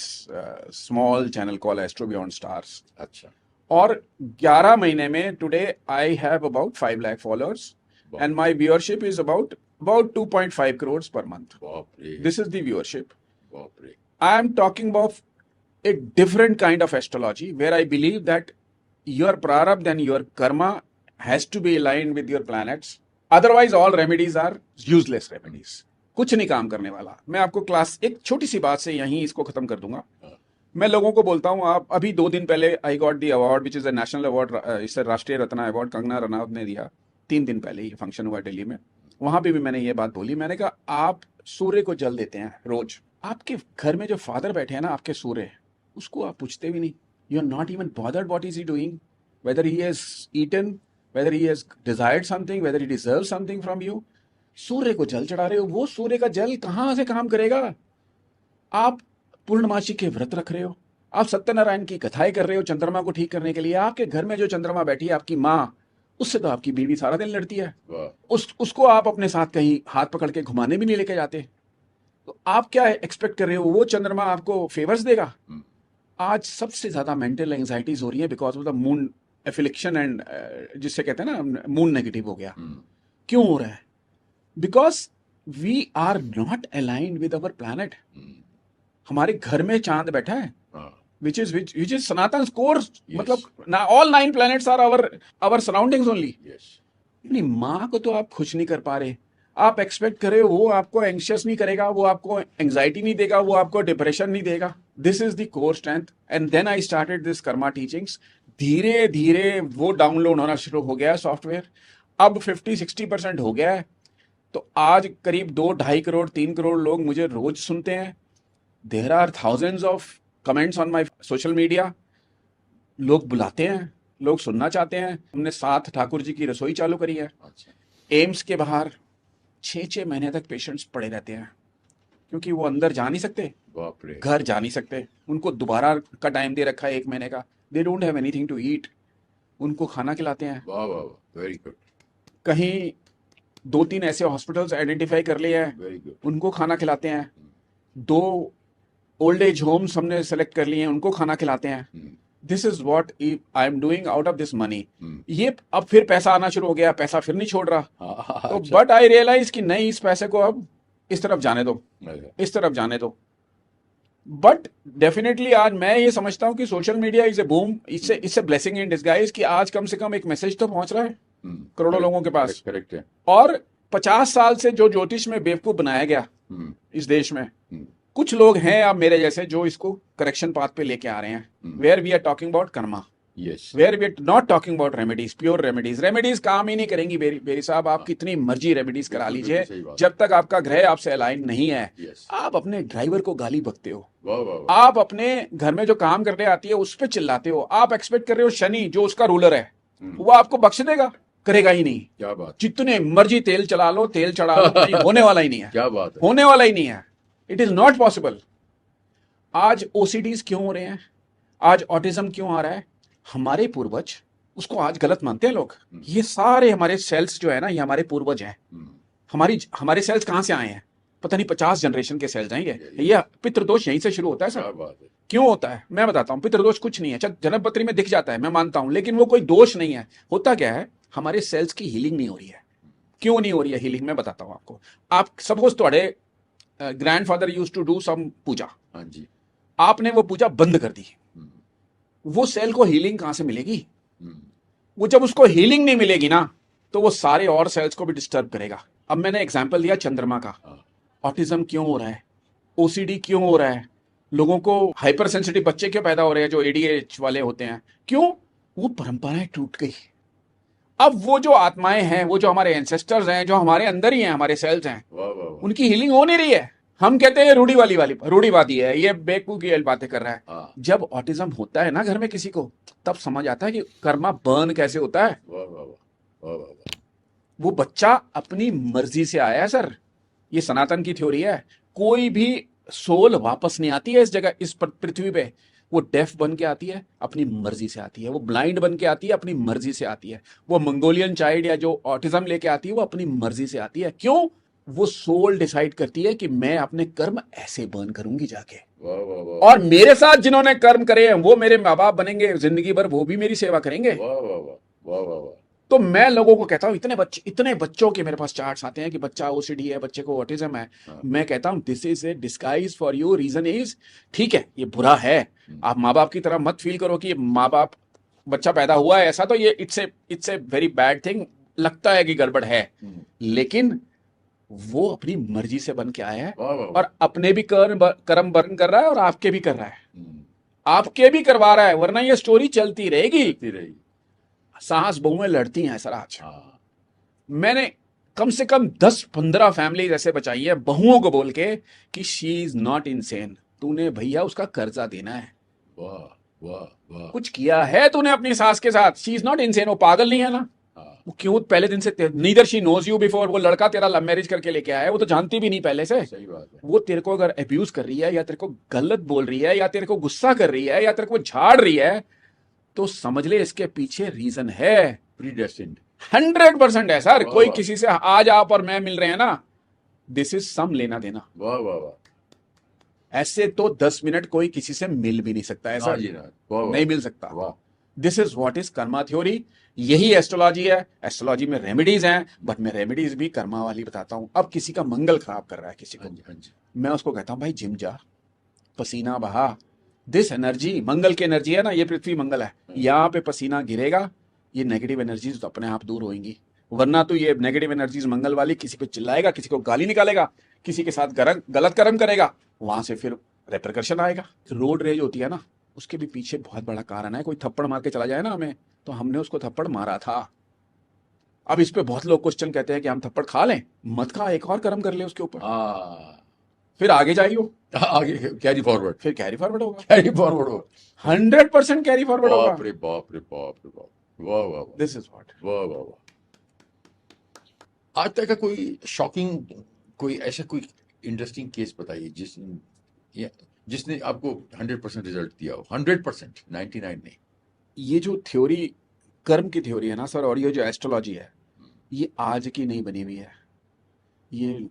small channel call astro beyond stars. अच्छा, और 11 महीने में today I have about 5 lakh followers and my viewership is about 2.5 crores per month. बाप रे, This is the viewership. बाप रे, I am talking about a different kind of astrology where I believe that your prarabdha and your karma has to be aligned with your planets. Otherwise, all remedies are useless remedies. कुछ नहीं काम करने वाला। मैं आपको class एक छोटी सी बात से यहीं इसको खत्म कर दूंगा। मैं लोगों को बोलता हूँ, आप अभी 2 दिन पहले I got the award which is a national award, इसे राष्ट्रीय रत्न अवार्ड कंगना रनौत ने दिया। 3 दिन पहले ये फंक्शन हुआ दिल्ली में, वहां पे भी मैंने ये बात बोली। मैंने कहा आप सूर्य को जल देते हैं रोज, आपके घर में जो फादर बैठे हैं ना आपके सूर्य, उसको आप पूछते भी नहीं। You are not even bothered what is he doing, whether he has eaten, whether he has desired something, whether he deserve something from you. Surya को जल चढ़ा रहे हो, वो सूर्य का जल कहां से काम करेगा? आप पूर्णमासी के व्रत रख रहे हो, आप सत्यनारायण की कथाएं कर रहे हो चंद्रमा को ठीक करने के लिए। आपके घर में जो चंद्रमा बैठी है आपकी माँ, उससे तो आपकी बीवी सारा दिन लड़ती है। उसको आप अपने साथ कहीं हाथ पकड़ के घुमाने भी नहीं लेके जाते। तो आप क्या एक्सपेक्ट कर रहे हो वो चंद्रमा आपको फेवर्स देगा? आज सबसे ज्यादा मेंटल एंजाइटीज हो रही है because of the moon affliction and जिससे कहते हैं ना मून नेगेटिव हो गया। क्यों हो रहा है? Because we are not aligned with our planet. हमारे घर में चांद बैठा है which is Sanatan's core. Yes. मतलब ना all 9 planets are our surroundings only. yes, अपनी माँ को तो आप खुश नहीं कर पा रहे। आप एक्सपेक्ट करे वो आपको एंग्शियस नहीं करेगा, वो आपको एंग्जाइटी नहीं देगा, वो आपको डिप्रेशन नहीं देगा। This is the core strength. And then I started this karma teachings. धीरे धीरे वो डाउनलोड होना शुरू हो गया सॉफ्टवेयर। अब 50-60% हो गया है। तो आज करीब 2-2.5 करोड़ 3 करोड़ लोग मुझे रोज सुनते हैं। There are thousands of comments on my social media. लोग बुलाते हैं, लोग सुनना चाहते हैं। हमने साथ ठाकुर जी की रसोई चालू करी है। अच्छा, एम्स के बाहर 6-6 महीने तक पेशेंट्स पड़े रहते हैं क्योंकि वो अंदर जा नहीं सकते, बाप रे, घर जा नहीं सकते। उनको दोबारा का टाइम दे रखा है 1 महीने का। They don't have anything to eat. उनको खाना खिलाते हैं। वाह वाह वाह, वेरी गुड, कहीं 2-3 ऐसे हॉस्पिटल्स आइडेंटिफाई कर लिए हैं, वेरी गुड, उनको खाना खिलाते हैं। 2 ओल्ड एज होम्स हमने सेलेक्ट कर लिए हैं, उनको खाना खिलाते हैं। This is what I am doing out of this money. ये अब फिर पैसा आना शुरू हो गया, पैसा फिर नहीं छोड़ रहा। तो बट आई रियलाइज कि नहीं, इस पैसे को अब इस तरफ जाने दो, इस तरफ जाने दो। बट डेफिनेटली आज मैं ये समझता हूँ कि social media is a boom. इससे ब्लेसिंग इन डिस्गाइज कि आज कम से कम एक मैसेज तो पहुंच रहा है करोड़ों लोगों के पास। करेक्ट है। और 50 साल से जो ज्योतिष में बेवकूफ बनाया गया इस देश में, कुछ लोग हैं अब मेरे जैसे जो इसको करेक्शन पाथ पे लेके आ रहे हैं। Where we are talking about karma, yes, where we are not talking about remedies, pure remedies. Remedies काम ही नहीं करेंगी बेरी साहब। आप कितनी मर्जी रेमेडीज करा लीजिए, जब तक आपका ग्रह आपसे अलाइन नहीं है। आप अपने ड्राइवर को गाली बकते हो, आप अपने घर में जो काम करने आती है उस पर चिल्लाते हो। आप एक्सपेक्ट कर रहे हो शनि जो उसका रूलर है वो आपको बख्श देगा? करेगा ही नहीं। क्या बात, जितने मर्जी तेल चला लो, तेल चढ़ा लो, नहीं होने वाला ही नहीं है। क्या बात है, होने वाला ही नहीं है। It is not possible. आज ओसीडीज क्यों हो रहे हैं, आज ऑटिज्म क्यों आ रहा है? हमारे पूर्वज उसको आज गलत मानते हैं लोग। ये सारे हमारे सेल्स जो है ना, ये हमारे पूर्वज हैं। हमारे सेल्स कहां से आए हैं? पता नहीं, 50 जनरेशन के सेल्स हैं ये पितृदोष यहीं से शुरू होता है क्या सर। बात है, क्यों होता है मैं बताता हूँ। पितृदोष कुछ नहीं है, जन्मपत्री में दिख जाता है, मैं मानता हूं, लेकिन वो कोई दोष नहीं है। होता क्या है, हमारे सेल्स की हीलिंग नहीं हो रही है। क्यों नहीं हो रही है हीलिंग? मैं बताता हूं आपको। आप सपोज तुम्हारे grandfather use to do some puja, हाँ जी, आपने वो पूजा बंद कर दी, वो सेल को हीलिंग कहां से मिलेगी? वो जब उसको हीलिंग नहीं मिलेगी ना, तो वो सारे और सेल्स को भी डिस्टर्ब करेगा। अब मैंने एग्जांपल दिया चंद्रमा का। ऑटिज्म क्यों हो रहा है, ओसीडी क्यों हो रहा है, लोगों को हाइपर सेंसिटिव बच्चे क्यों पैदा हो रहे हैं जो एडीएच वाले होते हैं? क्यों? वो परंपराएं टूट गई। अब वो जो आत्माएं हैं, वो जो हमारे एंसेस्टर्स हैं, जो हमारे अंदर ही हैं, हमारे सेल्स हैं, उनकी हीलिंग हो नहीं रही है। हम कहते हैं रूढ़ीवादी है, ये बेवकूफ की बातें कर रहा है। जब ऑटिज्म होता है ना घर में किसी को, तब समझ आता है कि कर्मा बर्न कैसे होता है। वो बच्चा अपनी मर्जी से आया है सर। ये सनातन की थ्योरी है। कोई भी सोल वापस नहीं आती है इस जगह, इस पृथ्वी पे। वो डेफ बन के आती है, अपनी मर्जी से आती है। वो ब्लाइंड बन के आती है, अपनी मर्जी से आती है। वो मंगोलियन चाइल्ड या जो ऑटिज्म लेके आती है, वो अपनी मर्जी से आती है। क्यों? वो सोल डिसाइड करती है कि मैं अपने कर्म ऐसे बर्न करूंगी जाके, वाह वाह वाह और मेरे साथ जिन्होंने कर्म करे हैं वो मेरे माँ बाप बनेंगे जिंदगी भर, वो भी मेरी सेवा करेंगे। वाह वाह वाह वाह वाह वाह। तो मैं लोगों को कहता हूँ, इतने बच्चों के मेरे पास चार्ट्स आते हैं कि बच्चा ओसीडी है, बच्चे को ऑटिज्म है। हाँ। मैं कहता हूँ this is a disguise for you. Reason is, ठीक है ये बुरा है, आप माँ बाप की तरह मत फील करो कि माँ बाप, बच्चा पैदा हुआ है ऐसा, तो ये it's a very bad thing, लगता है कि गड़बड़ है, लेकिन वो अपनी मर्जी से बन के आया है वाह वाह वाह। और अपने भी कर्म बर्न कर रहा है और आपके भी कर रहा है, हम्म, आपके भी करवा रहा है, वरना ये स्टोरी चलती रहेगी। चलती रही। सास बहुएं लड़ती हैं सर आज। हाँ मैंने कम से कम 10-15 फैमिली ऐसे बचाई है बहुओं को बोल के कि शी इज नॉट इनसेन, तूने भैया उसका कर्जा देना है। वाह वाह वाह। कुछ किया है तूने अपनी सास के साथ, शी इज नॉट इनसेन, वो पागल नहीं है ना। हाँ वो क्यों पहले दिन से, neither she knows you before, वो लड़का तेरा लव मैरिज करके लेके आया है, वो तो जानती भी नहीं पहले से। सही बात है। वो तेरे को अगर अब्यूज कर रही है, या तेरे को गलत बोल रही है, या तेरे को गुस्सा कर रही है, या तेरे को झाड़ रही है, तो समझ ले इसके पीछे रीजन है। प्रीडेस्टिन्ड। 100% है सर। वाह, कोई वाह। किसी से आज आप और मैं मिल रहे हैं ना, दिस इज सम लेना देना। वाह वाह वाह। ऐसे तो 10 मिनट कोई किसी से मिल भी नहीं सकता है ना सर, जी ना। वाह वाह। नहीं मिल सकता। वाह। This is what is Karma theory. यही एस्ट्रोलॉजी है। एस्ट्रोलॉजी में रेमेडीज हैं, बट मैं रेमेडीज भी कर्मा वाली बताता हूं। अब किसी का मंगल खराब कर रहा है किसी हाँ को, जी हाँ जी। मैं उसको कहता हूं भाई जिम जा, पसीना बहा। दिस एनर्जी मंगल की एनर्जी है ना, ये पृथ्वी मंगल है, यहाँ पे पसीना गिरेगा, ये नेगेटिव एनर्जीज तो अपने आप दूर होंगी। वरना तो ये नेगेटिव एनर्जीज मंगल वाली किसी पे चिल्लाएगा, किसी को गाली निकालेगा, किसी के साथ गलत कर्म करेगा, वहां से फिर रेपरकशन आएगा। रोड रेज होती है ना, उसके भी पीछे बहुत बड़ा कारण है। कोई थप्पड़ मार के चला जाए ना हमें, तो हमने उसको थप्पड़ मारा था। अब इस पे बहुत लोग क्वेश्चन कहते हैं कि हम थप्पड़ खा लें, मत खा, एक और कर्म कर ले उसके ऊपर, हाँ फिर आगे जाइयो, आगे कैरी फॉरवर्ड। फिर कैरी फॉरवर्ड होगा, कैरी फॉरवर्ड हो। 100% कैरी फॉरवर्ड होगा। बाप रे बाप रे बाप रे बाप। वाह वाह वाह। This is what. वाह वाह वाह। आज तक का कोई शॉकिंग, कोई ऐसा कोई इंटरेस्टिंग केस बताइए जिसने आपको 100% रिजल्ट दिया हो। 100%, 99 नहीं। ये जो थ्योरी, कर्म की थ्योरी है ना सर, और ये जो एस्ट्रोलॉजी है, ये आज की नहीं बनी हुई है। ये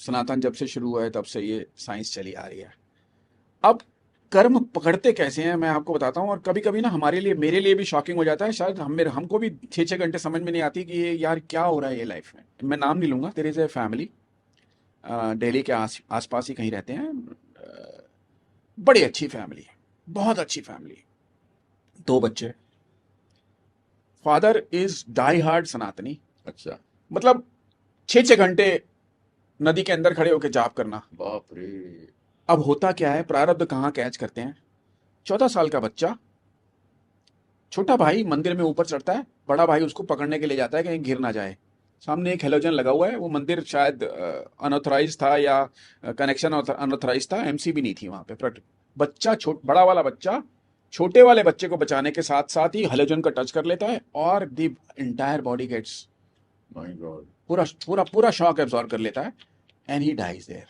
सनातन जब से शुरू हुआ है तब से ये साइंस चली आ रही है। अब कर्म पकड़ते कैसे हैं मैं आपको बताता हूँ। और कभी कभी ना हमारे लिए, मेरे लिए भी शॉकिंग हो जाता है, शायद हमको भी 6-6 घंटे समझ में नहीं आती कि ये यार क्या हो रहा है ये लाइफ में। मैं नाम नहीं लूंगा। There is a family, Delhi के आसपास ही कहीं रहते हैं, बड़ी अच्छी फैमिली, बहुत अच्छी फैमिली, 2 बच्चे। फादर इज डाई हार्ड सनातनी, अच्छा। मतलब 6-6 घंटे नदी के अंदर खड़े होकर जाप करना। बाप रे। अब होता क्या है, प्रारब्ध कहाँ कैच करते हैं। 14 साल का बच्चा, छोटा भाई मंदिर में ऊपर चढ़ता है, बड़ा भाई उसको पकड़ने के लिए जाता है कहीं गिर ना जाए। सामने एक हेलोजन लगा हुआ है, वो मंदिर शायद अनऑथराइज था या कनेक्शन अनऑथराइज था, एमसी भी नहीं थी वहां पे। बच्चा बड़ा वाला बच्चा छोटे वाले बच्चे को बचाने के साथ साथ ही हेलोजन का टच कर लेता है और the entire body gets, my god. पूरा पूरा पूरा शॉक एब्जॉर्ब कर लेता है, एंड ही डाइज देयर।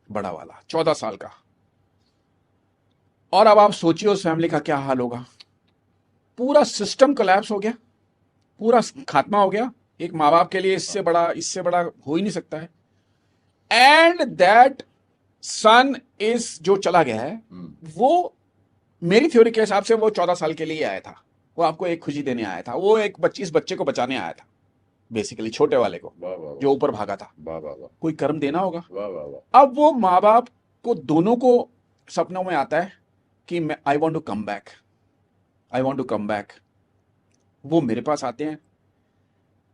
बड़ा वाला 14 साल का। और अब आप सोचिए उस फैमिली का क्या हाल होगा। पूरा सिस्टम कोलैप्स हो गया, पूरा खात्मा हो गया। एक माँ बाप के लिए इससे बड़ा हो ही नहीं सकता है। एंड दैट सन इज, जो चला गया है, वो मेरी थ्योरी के हिसाब से वो 14 साल के लिए आया था। वो आपको एक खुशी देने आया था, वो एक 25 बच्चे को बचाने आया था, बेसिकली छोटे वाले को, वाह वाह जो ऊपर भागा था। वाह वाह वाह। कोई कर्म देना होगा। वाह वाह वाह। अब वो माँ बाप को दोनों को सपनों में आता है कि मैं I want to come back, I want to come back. वो मेरे पास आते हैं,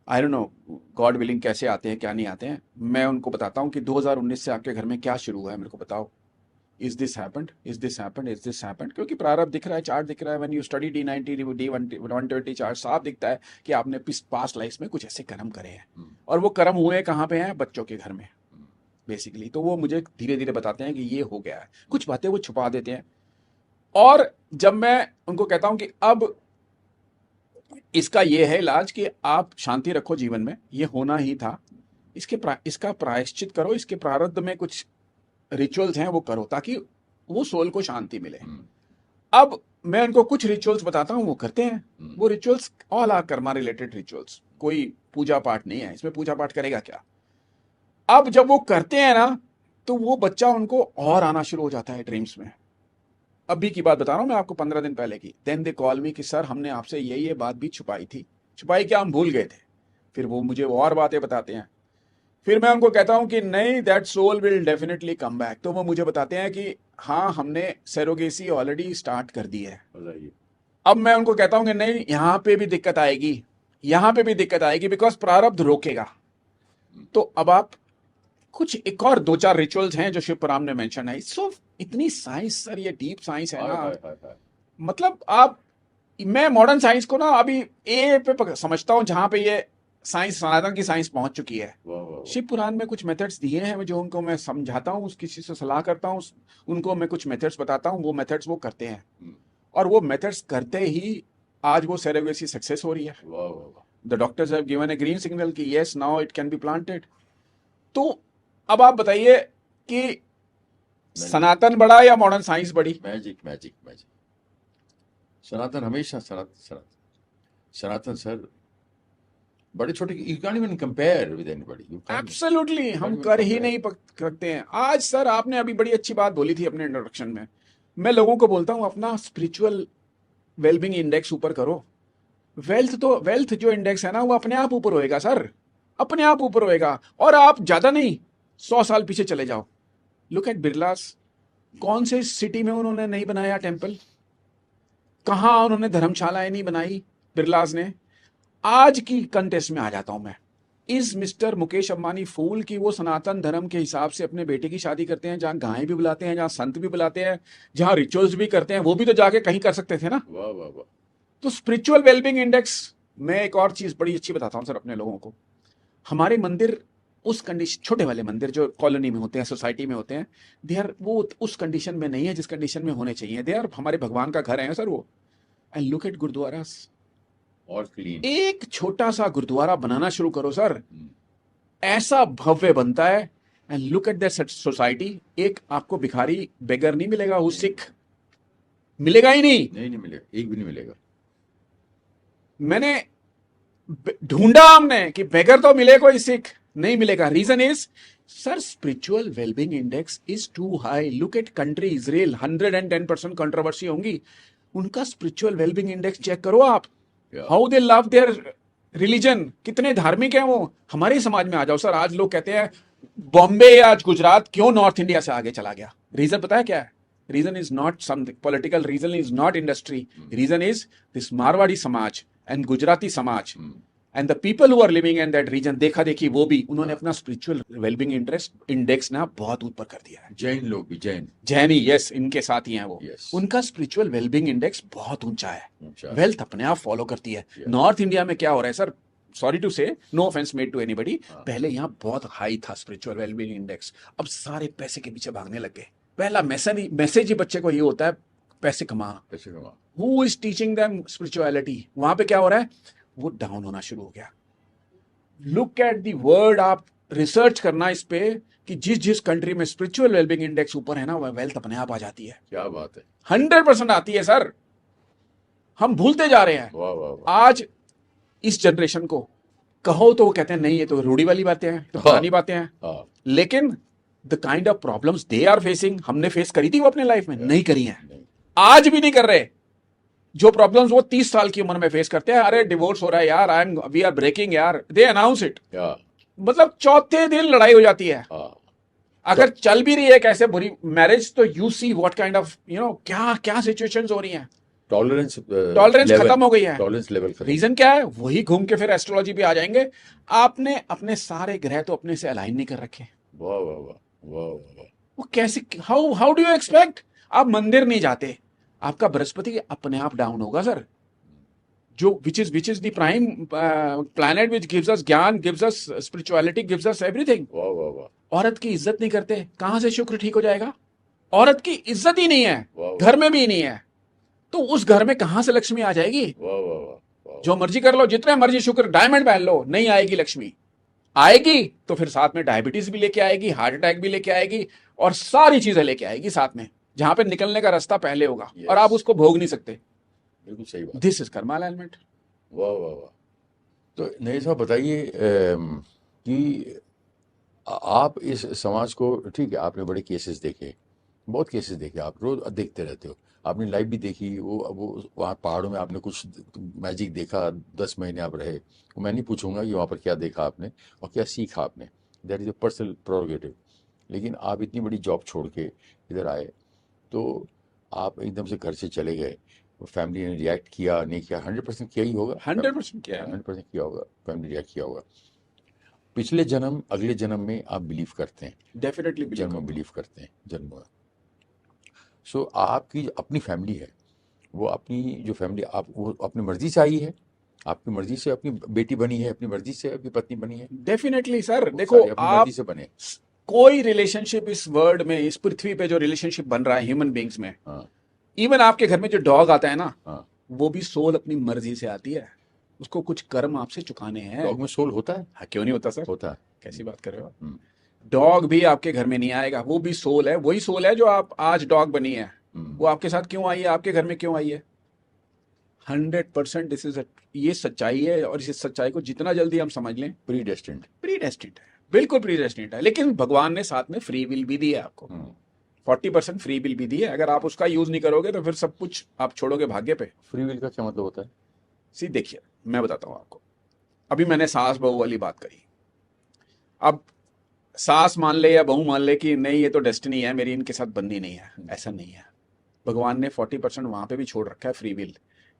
I don't know god willing कैसे आते हैं क्या नहीं आते हैं। मैं उनको बताता हूँ कि 2019 से आपके घर में क्या शुरू हुआ है, मेरे को बताओ। Is this happened, is this happened, is this happened. क्योंकि प्रारब्ध दिख रहा है, चार्ट दिख रहा है। When you study D90 D120 chart, साफ दिखता है कि आपने पास्ट लाइफ में कुछ ऐसे कर्म करे हैं। और वो कर्म हुए कहाँ पे हैं, बच्चों के घर में बेसिकली। तो वो मुझे धीरे धीरे बताते हैं कि ये हो गया है। कुछ बातें वो छुपा देते हैं। और जब मैं उनको कहता हूं कि अब इसका ये है इलाज कि आप शांति रखो जीवन में, ये होना ही था, इसका प्रायश्चित करो, इसके प्रारब्ध में कुछ रिचुअल्स हैं वो करो ताकि वो सोल को शांति मिले। अब मैं उनको कुछ रिचुअल्स बताता हूँ, वो करते हैं। वो rituals all are karma related rituals, कोई पूजा पाठ नहीं है इसमें। पूजा पाठ करेगा क्या? अब जब वो करते हैं ना तो वो बच्चा उनको और आना शुरू हो जाता है ड्रीम्स में। अभी की बात बता रहा हूँ मैं आपको, 15 दिन पहले की। देन दे कॉल मी कि सर हमने आपसे ये बात भी छुपाई थी। छुपाई क्या? हम भूल गए थे। फिर वो मुझे और बातें बताते हैं। फिर मैं उनको कहता हूं कि नहीं, that soul will definitely come back. तो वो मुझे बताते हैं कि हाँ, हमने सरोगेसी ऑलरेडी स्टार्ट कर दी है। अब मैं उनको कहता हूं कि नहीं, यहां पे भी दिक्कत आएगी, यहां पे भी दिक्कत आएगी, बिकॉज प्रारब्ध रोकेगा। तो अब आप कुछ एक और 2-4 रिचुअल्स हैं जो शिव पुराण में मेंशन है। सो इतनी साइंस सर, ये डीप साइंस है ना। मतलब मैं मॉडर्न साइंस को ना अभी ए पे समझता हूं, जहां पे ये साइंस, सनातन की साइंस पहुंच चुकी है। शिव पुराण में कुछ मेथड्स दिए हैं जो उनको मैं समझाता हूँ, किसी से सलाह करता हूँ, उनको मैं कुछ मेथड्स बताता हूँ, वो मेथड्स वो करते हैं। और वो मेथड्स करते ही आज वो सेरोगेसी सक्सेस हो रही है। The doctors have given a green signal कि yes, now it can be planted. तो अब आप बताइए कि सनातन बड़ा या मॉडर्न साइंस बड़ी? मैजिक। सनातन हमेशा सनातन सर बड़े छोटे, you can't even compare with anybody. Absolutely, हम कर ही नहीं सकते हैं। आज सर आपने अभी बड़ी अच्छी बात बोली थी अपने इंट्रोडक्शन में। मैं लोगों को बोलता हूं अपना स्पिरिचुअल वेलबींग इंडेक्स ऊपर करो। वेल्थ जो इंडेक्स है ना, वो अपने आप ऊपर होएगा सर, अपने आप ऊपर होएगा। और आप ज्यादा नहीं, 100 साल पीछे चले जाओ। लुक एट बिरलास, कौन से सिटी में उन्होंने नहीं बनाया टेम्पल? कहां उन्होंने धर्मशालाएं नहीं बनाई बिरलास ने? आज की कंटेस्ट में आ जाता हूं मैं। इज मिस्टर मुकेश अंबानी फूल की वो सनातन धर्म के हिसाब से अपने बेटे की शादी करते हैं, जहां गायें भी बुलाते हैं, जहां संत भी बुलाते हैं, जहां रिचुअल्स भी करते हैं? वो भी तो जाके कहीं कर सकते थे ना। वाह। तो स्पिरिचुअल वेलबींग इंडेक्स में एक और चीज बड़ी अच्छी बताता हूं सर अपने लोगों को। हमारे मंदिर उस कंडीशन, छोटे वाले मंदिर जो कॉलोनी में होते हैं, सोसाइटी में होते हैं, दे आर वो उस कंडीशन में नहीं है जिस कंडीशन में होने चाहिए। दे आर हमारे भगवान का घर है सर वो। एंड लुक एट गुरुद्वारास, और क्लीन। एक छोटा सा गुरुद्वारा बनाना शुरू करो सर, ऐसा भव्य बनता है। And look at that society. एक आपको भिखारी बेगर नहीं मिलेगा, वो सिख मिलेगा ही नहीं मिलेगा, एक भी नहीं मिलेगा। मैंने ढूंढा हमने कि बेगर तो मिले, कोई सिख नहीं मिलेगा। Reason is sir, spiritual wellbeing index is too high. Look at country Israel, 110% controversy होंगी, उनका स्पिरिचुअल वेलबींग इंडेक्स चेक करो आप। How they love their religion, कितने धार्मिक हैं वो। हमारे समाज में आ जाओ सर, आज लोग कहते हैं बॉम्बे या गुजरात क्यों नॉर्थ इंडिया से आगे चला गया? रीजन पता है क्या है? Reason is not something political, reason is not industry, reason is this Marwari समाज एंड गुजराती समाज and the people who are living in that region. देखा देखी वो भी, उन्होंने अपना स्पिरिचुअल वेलबींग इंडेक्स ना बहुत ऊपर कर दिया है। जैन लोग भी, जैन ही, यस, इनके साथ ही हैं वो। Yes. उनका स्पिरिचुअल वेलबींग इंडेक्स बहुत ऊंचा है। वेल्थ अपने आप फॉलो करती है। Yeah. नॉर्थ इंडिया में क्या हो रहा है sir, sorry to say, no offence made to anybody, पहले यहाँ बहुत हाई था स्पिरिचुअल वेलबींग इंडेक्स, अब सारे पैसे के पीछे भागने लग गए। पहला मैसेज ही बच्चे को ये होता है, पैसे कमा। Who is teaching them spirituality? वहां पे क्या हो रहा है, वो डाउन होना शुरू हो गया। लुक एट दी वर्ड, आप रिसर्च करना इस पे कि जिस जिस कंट्री में स्पिरिचुअल वेलबींग इंडेक्स ऊपर है ना, वह वेल्थ अपने आप आ जाती है। क्या बात है, 100% आती है सर। हम भूलते जा रहे हैं। वाह। आज इस जनरेशन को कहो तो वो कहते हैं नहीं, ये तो रूढ़ी वाली बातें हैं, तो पुरानी बातें हैं। लेकिन the kind of problems they are facing, हमने फेस करी थी वो अपने लाइफ में? नहीं करी है, आज भी नहीं कर रहे। जो प्रॉब्लम्स वो 30 साल की उम्र में फेस करते हैं, अरे डिवोर्स हो रहा है यार, वी आर ब्रेकिंग यार, दे अनाउंस इट। मतलब चौथे दिन लड़ाई हो जाती है। अगर चल भी रही है कैसे बुरी मैरिज, तो you see what kind of क्या क्या सिचुएशंस हो रही हैं। टॉलरेंस खत्म हो गई है। टॉलरेंस लेवल रीजन क्या है? वही घूम के फिर एस्ट्रोलॉजी भी आ जाएंगे। आपने अपने सारे ग्रह तो अपने से अलाइन नहीं कर रखे। वो कैसे, हाउ डू यू एक्सपेक्ट? आप मंदिर नहीं जाते, आपका बृहस्पति अपने आप डाउन होगा सर। जो which is the prime planet which gives us gyan, gives us spirituality, gives us everything. औरत की इज्जत नहीं करते, कहां से शुक्र ठीक हो जाएगा? औरत की इज्जत ही नहीं है, घर में भी नहीं है, तो उस घर में कहां से लक्ष्मी आ जाएगी? जो मर्जी कर लो, जितने मर्जी शुक्र डायमंड पहन लो, नहीं आएगी लक्ष्मी। आएगी तो फिर साथ में डायबिटीज भी लेके आएगी, हार्ट अटैक भी लेके आएगी, और सारी चीजें लेके आएगी साथ में, जहां पे निकलने का रास्ता पहले होगा और आप उसको भोग नहीं सकते। बिल्कुल सही बात। This is Karma alignment. वाह वाह वाह। तो नए साहब बताइए कि आप इस समाज को, ठीक है आपने बड़े केसेस देखे, बहुत केसेस देखे, आप रोज देखते रहते हो, आपने लाइफ भी देखी, वो वहाँ पहाड़ों में आपने कुछ मैजिक देखा, 10 महीने आप रहे, वो मैं नहीं पूछूंगा कि वहाँ पर क्या देखा आपने और क्या सीखा आपने, that is a personal prerogative. लेकिन आप इतनी बड़ी जॉब छोड़ के इधर आए, तो आप एकदम से घर से चले गए, फैमिली ने रिएक्ट किया नहीं किया? 100% किया ही होगा। 100% किया है। 100% किया होगा, फैमिली रिएक्ट किया होगा। पिछले जन्म अगले जन्म में आप बिलीव करते हैं? डेफिनेटली जन्म में बिलीव करते हैं, जन्म में। सो आपकी अपनी फैमिली है, वो अपनी जो फैमिली आप, वो अपनी मर्जी से आई है, आपकी मर्जी से अपनी बेटी बनी है, अपनी मर्जी से अपनी पत्नी बनी है, डेफिनेटली सर। वो देखो सारे अपनी आप, मर्जी से बने। कोई रिलेशनशिप इस वर्ल्ड में, इस पृथ्वी पे जो रिलेशनशिप बन रहा है ह्यूमन बींग्स में, हाँ इवन आपके घर में जो डॉग आता है ना, हाँ। वो भी सोल अपनी मर्जी से आती है, उसको कुछ कर्म आपसे चुकाने हैं। डॉग में सोल होता है? हाँ, क्यों नहीं होता सर? होता है। कैसी बात कर रहे हो आप? हम्म, डॉग भी आपके घर में नहीं आएगा, वो भी सोल है, वही सोल है जो आप आज डॉग बनी है, हम्म, वो आपके साथ क्यों आई है, आपके घर में क्यों आई है? 100% दिस इज, ये सच्चाई है, और इस सच्चाई को जितना जल्दी हम समझ लें, प्रीडेस्टिन्ड। प्रीडेस्टिन्ड है, बिल्कुल प्रीडेस्टिन्ड है। लेकिन भगवान ने साथ में फ्री विल भी दी है आपको, 40% फ्री विल भी दी है। अगर आप उसका यूज नहीं करोगे तो फिर सब कुछ आप छोड़ोगे भाग्य पे। फ्री विल का क्या मतलब होता है? सी देखिए, मैं बताता हूं आपको। अभी मैंने सास बहू वाली बात करी, अब सास मान ले या बहू मान ले कि नहीं ये तो डेस्टिनी है मेरी, इनके साथ बननी नहीं है, ऐसा नहीं है। भगवान ने 40% वहां पे भी छोड़ रखा है फ्री विल,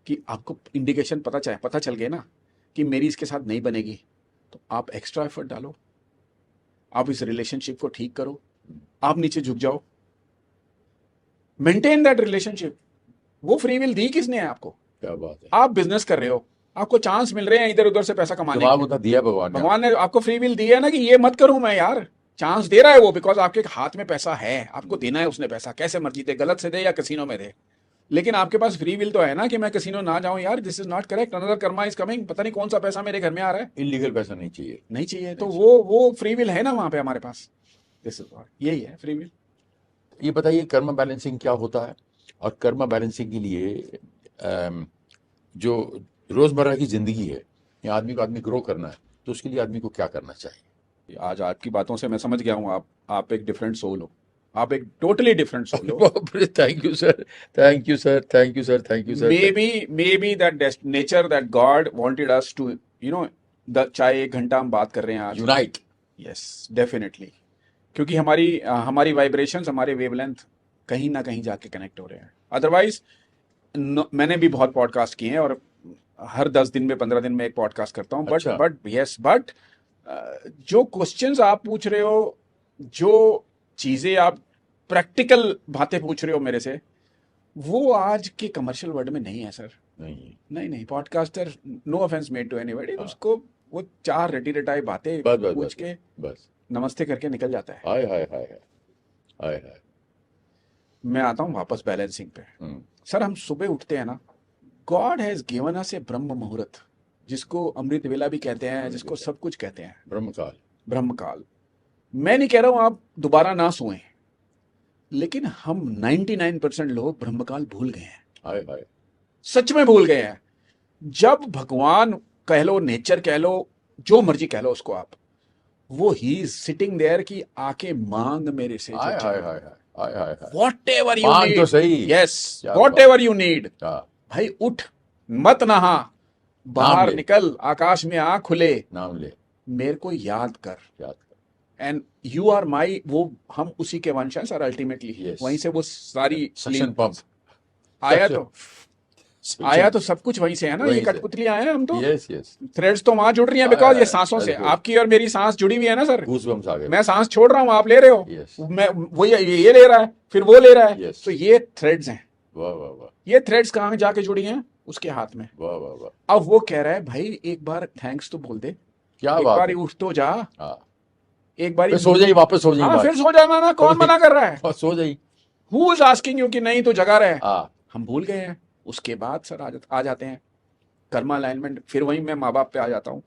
कि आपको इंडिकेशन पता चल गए ना कि मेरी इसके साथ नहीं बनेगी, तो आप एक्स्ट्रा एफर्ट डालो, आप इस रिलेशनशिप को ठीक करो, आप नीचे झुक जाओ, मेंटेन दैट रिलेशनशिप। वो फ्री विल दी किसने है आपको? क्या बात है। आप बिजनेस कर रहे हो, आपको चांस मिल रहे हैं इधर उधर से पैसा कमाने दिमाग के। उतना दिया है भगवान ने। भगवान ने आपको फ्री विल दी है ना, कि ये मत करूं मैं यार, चांस दे रहा है वो, बिकॉज आपके हाथ में पैसा है, आपको देना है उसने पैसा, कैसे मर्जी दे, गलत से दे या कसिनो में दे, लेकिन आपके पास फ्री विल तो है ना कि मैं कसिनो ना जाऊं यार, this is not correct, another Karma is coming, पता नहीं कौन सा पैसा मेरे घर में आ रहा है, इलीगल पैसा नहीं चाहिए। नहीं चाहिए, तो वो फ्री विल है ना वहां पे हमारे पास। दिस इज यही है फ्री विल। ये बताइए कर्म बैलेंसिंग क्या होता है, और कर्म बैलेंसिंग के लिए जो रोजमर्रा की जिंदगी है, या आदमी ग्रो करना है, तो उसके लिए आदमी को क्या करना चाहिए? आज आपकी बातों से मैं समझ गया हूँ, आप एक डिफरेंट सोल हो, आप एक टोटली डिफरेंट सोल हो। Thank you sir, thank you sir, thank you sir, thank you sir. maybe that nature that God wanted us to, चाहे 1 घंटा हम बात कर रहे हैं आज, यूनाइट। यस डेफिनेटली, क्योंकि हमारी वाइब्रेशंस, हमारे वेवलेंथ कहीं ना कहीं जाके कनेक्ट हो रहे हैं। अदरवाइज मैंने भी बहुत पॉडकास्ट किए हैं, और हर 10 दिन में 15 दिन में एक पॉडकास्ट करता हूँ, अच्छा। बट जो क्वेश्चंस आप पूछ रहे हो, जो चीजें आप प्रैक्टिकल बातें पूछ रहे हो मेरे से, वो आज के कमर्शियल वर्ल्ड में नहीं है सर। नहीं podcaster, no offence made to anybody, उसको वो 4 रटी रटाई बातें पूछ के बस नमस्ते करके निकल जाता है। हाय हाय हाय हाय हाय। मैं आता हूँ वापस बैलेंसिंग पे। सर हम सुबह उठते हैं ना, गॉड हैज गिवन अस ए ब्रह्म मुहूर्त, जिसको अमृत वेला भी कहते हैं, जिसको सब कुछ कहते हैं, ब्रह्मकाल। मैं नहीं कह रहा हूं आप दोबारा ना सोएं, लेकिन हम 99% लोग ब्रह्मकाल भूल गए हैं। हाय हाय, सच में भूल गए हैं। जब भगवान कह लो, नेचर कह लो, जो मर्जी कह लो उसको आप, वो ही इज सिटिंग देयर कि आके मांग मेरे से, हाय हाय हाय हाय हाय, व्हाटएवर यू मांग नीड। तो सही। Yes, whatever you need. भाई उठ, मत नहा, बाहर निकल, आकाश में आंख खुले, नाम ले, मेरे को याद कर। एंड यू आर माई, वो हम उसी के वंश हैं सर अल्टीमेटली। वहीं से वो सारी सक्शन पंप आया तो सब कुछ वहीं से है ना, ये कठपुतली आए हैं हम तो। यस थ्रेड्स तो वहां जुड़ रही हैं, बिकॉज ये सांसों से, आपकी और मेरी सांस जुड़ी हुई है ना सर। मैं सांस छोड़ रहा हूँ, आप ले रहे हो, मैं वो ये ले रहा है, फिर वो ले रहा है, तो ये थ्रेड्स हैं। ये थ्रेड्स कहाँ जाके जुड़ी हैं? उसके हाथ में। अब वो कह रहा है भाई एक बार थैंक्स तो बोल दे, क्या एक बार उठ तो जा, एक बार सो जाइए, वापस सो जाइए। फिर सो जाना ना, कौन मना कर रहा है? सो जाइए। हु इज आस्किंग यू कि नहीं तो जगा रहे हैं? हम भूल गए हैं। उसके बाद सर आ जाते हैं कर्मा अलाइनमेंट। फिर वहीं मैं माँ बाप पे आ जाता हूँ।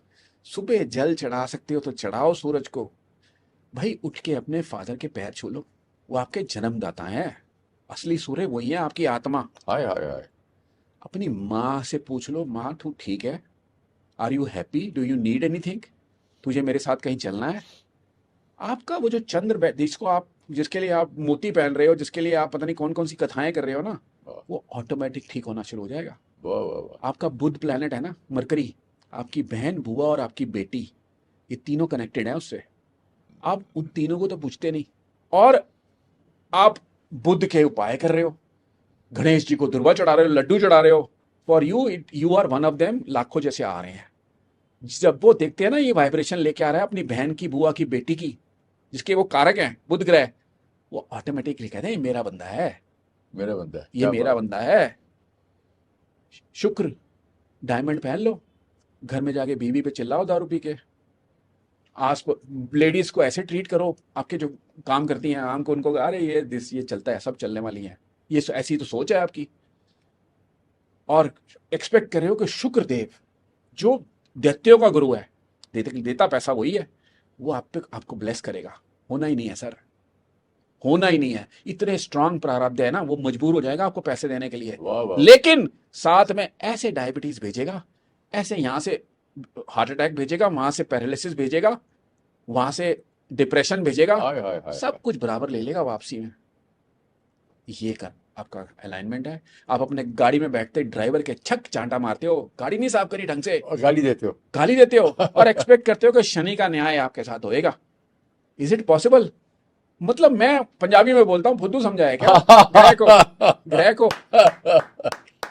सुबह जल चढ़ा सकते हो तो चढ़ाओ सूरज को। भाई उठ के अपने फादर के पैर छू लो, वो आपके जन्मदाता हैं। असली सूर्य वही है, आपकी आत्मा। हाय हाय हाय। अपनी माँ से पूछ लो, माँ तू ठीक है? Are you happy? Do you need anything? तुझे मेरे साथ कहीं चलना है? आपका वो जो जिसको आप, जिसके लिए आप मोती पहन रहे हो, जिसके लिए आप पता नहीं कौन कौन सी कथाएं कर रहे हो ना, वो ऑटोमेटिक ठीक होना शुरू हो जाएगा। वाह वाह वाह। आपका बुध प्लैनेट है ना, मरकरी, आपकी बहन, बुआ और आपकी बेटी, ये तीनों कनेक्टेड हैं उससे। आप उन तीनों को तो पूछते नहीं, और आप बुद्ध के उपाय कर रहे हो, गणेश जी को दुर्वा चढ़ा रहे हो, लड्डू चढ़ा रहे हो। For you you are one of them. लाखों जैसे आ रहे हैं। जब वो देखते हैं ना ये वाइब्रेशन लेके आ रहा है अपनी बहन की, बुआ की, बेटी की, जिसके वो कारक हैं बुध ग्रह, वो ऑटोमेटिकली कहते हैं ये मेरा बंदा है, मेरा बंदा है, ये क्या मेरा बात। बंदा है। शुक्र, डायमंड पहन लो, घर में जाके बीवी पे चिल्लाओ दारू पी के। आस लेडीज को ऐसे ट्रीट करो, आपके जो काम करती हैं आम को, उनको अरे ये चलता है, सब चलने वाली हैं, ये ऐसी तो सोच है आपकी। और एक्सपेक्ट कर रहे हो कि शुक्र देव, जो दैत्यों का गुरु है, देता पैसा वही है, वो आप पे आपको ब्लेस करेगा। होना ही नहीं है सर, होना ही नहीं है। इतने स्ट्रांग प्रारब्ध है ना, वो मजबूर हो जाएगा आपको पैसे देने के लिए। वाह वाह। लेकिन साथ में ऐसे डायबिटीज भेजेगा, ऐसे यहां से हार्ट अटैक भेजेगा, वहां से पैरालिसिस भेजेगा, वहां से डिप्रेशन भेजेगा, हाय हाय हाय सब कुछ बराबर ले लेगा वापसी में। ये कर आपका अलाइनमेंट है। आप अपने गाड़ी में बैठते ड्राइवर के छक चांटा मारते हो, गाड़ी नहीं साफ करी ढंग से, और गाली देते हो। गाली देते हो, और एक्सपेक्ट करते हो कि शनि का न्याय आपके साथ होएगा। Is it possible? मतलब मैं पंजाबी में बोलता हूँ, फुद्दू समझा है क्या ग्रह को?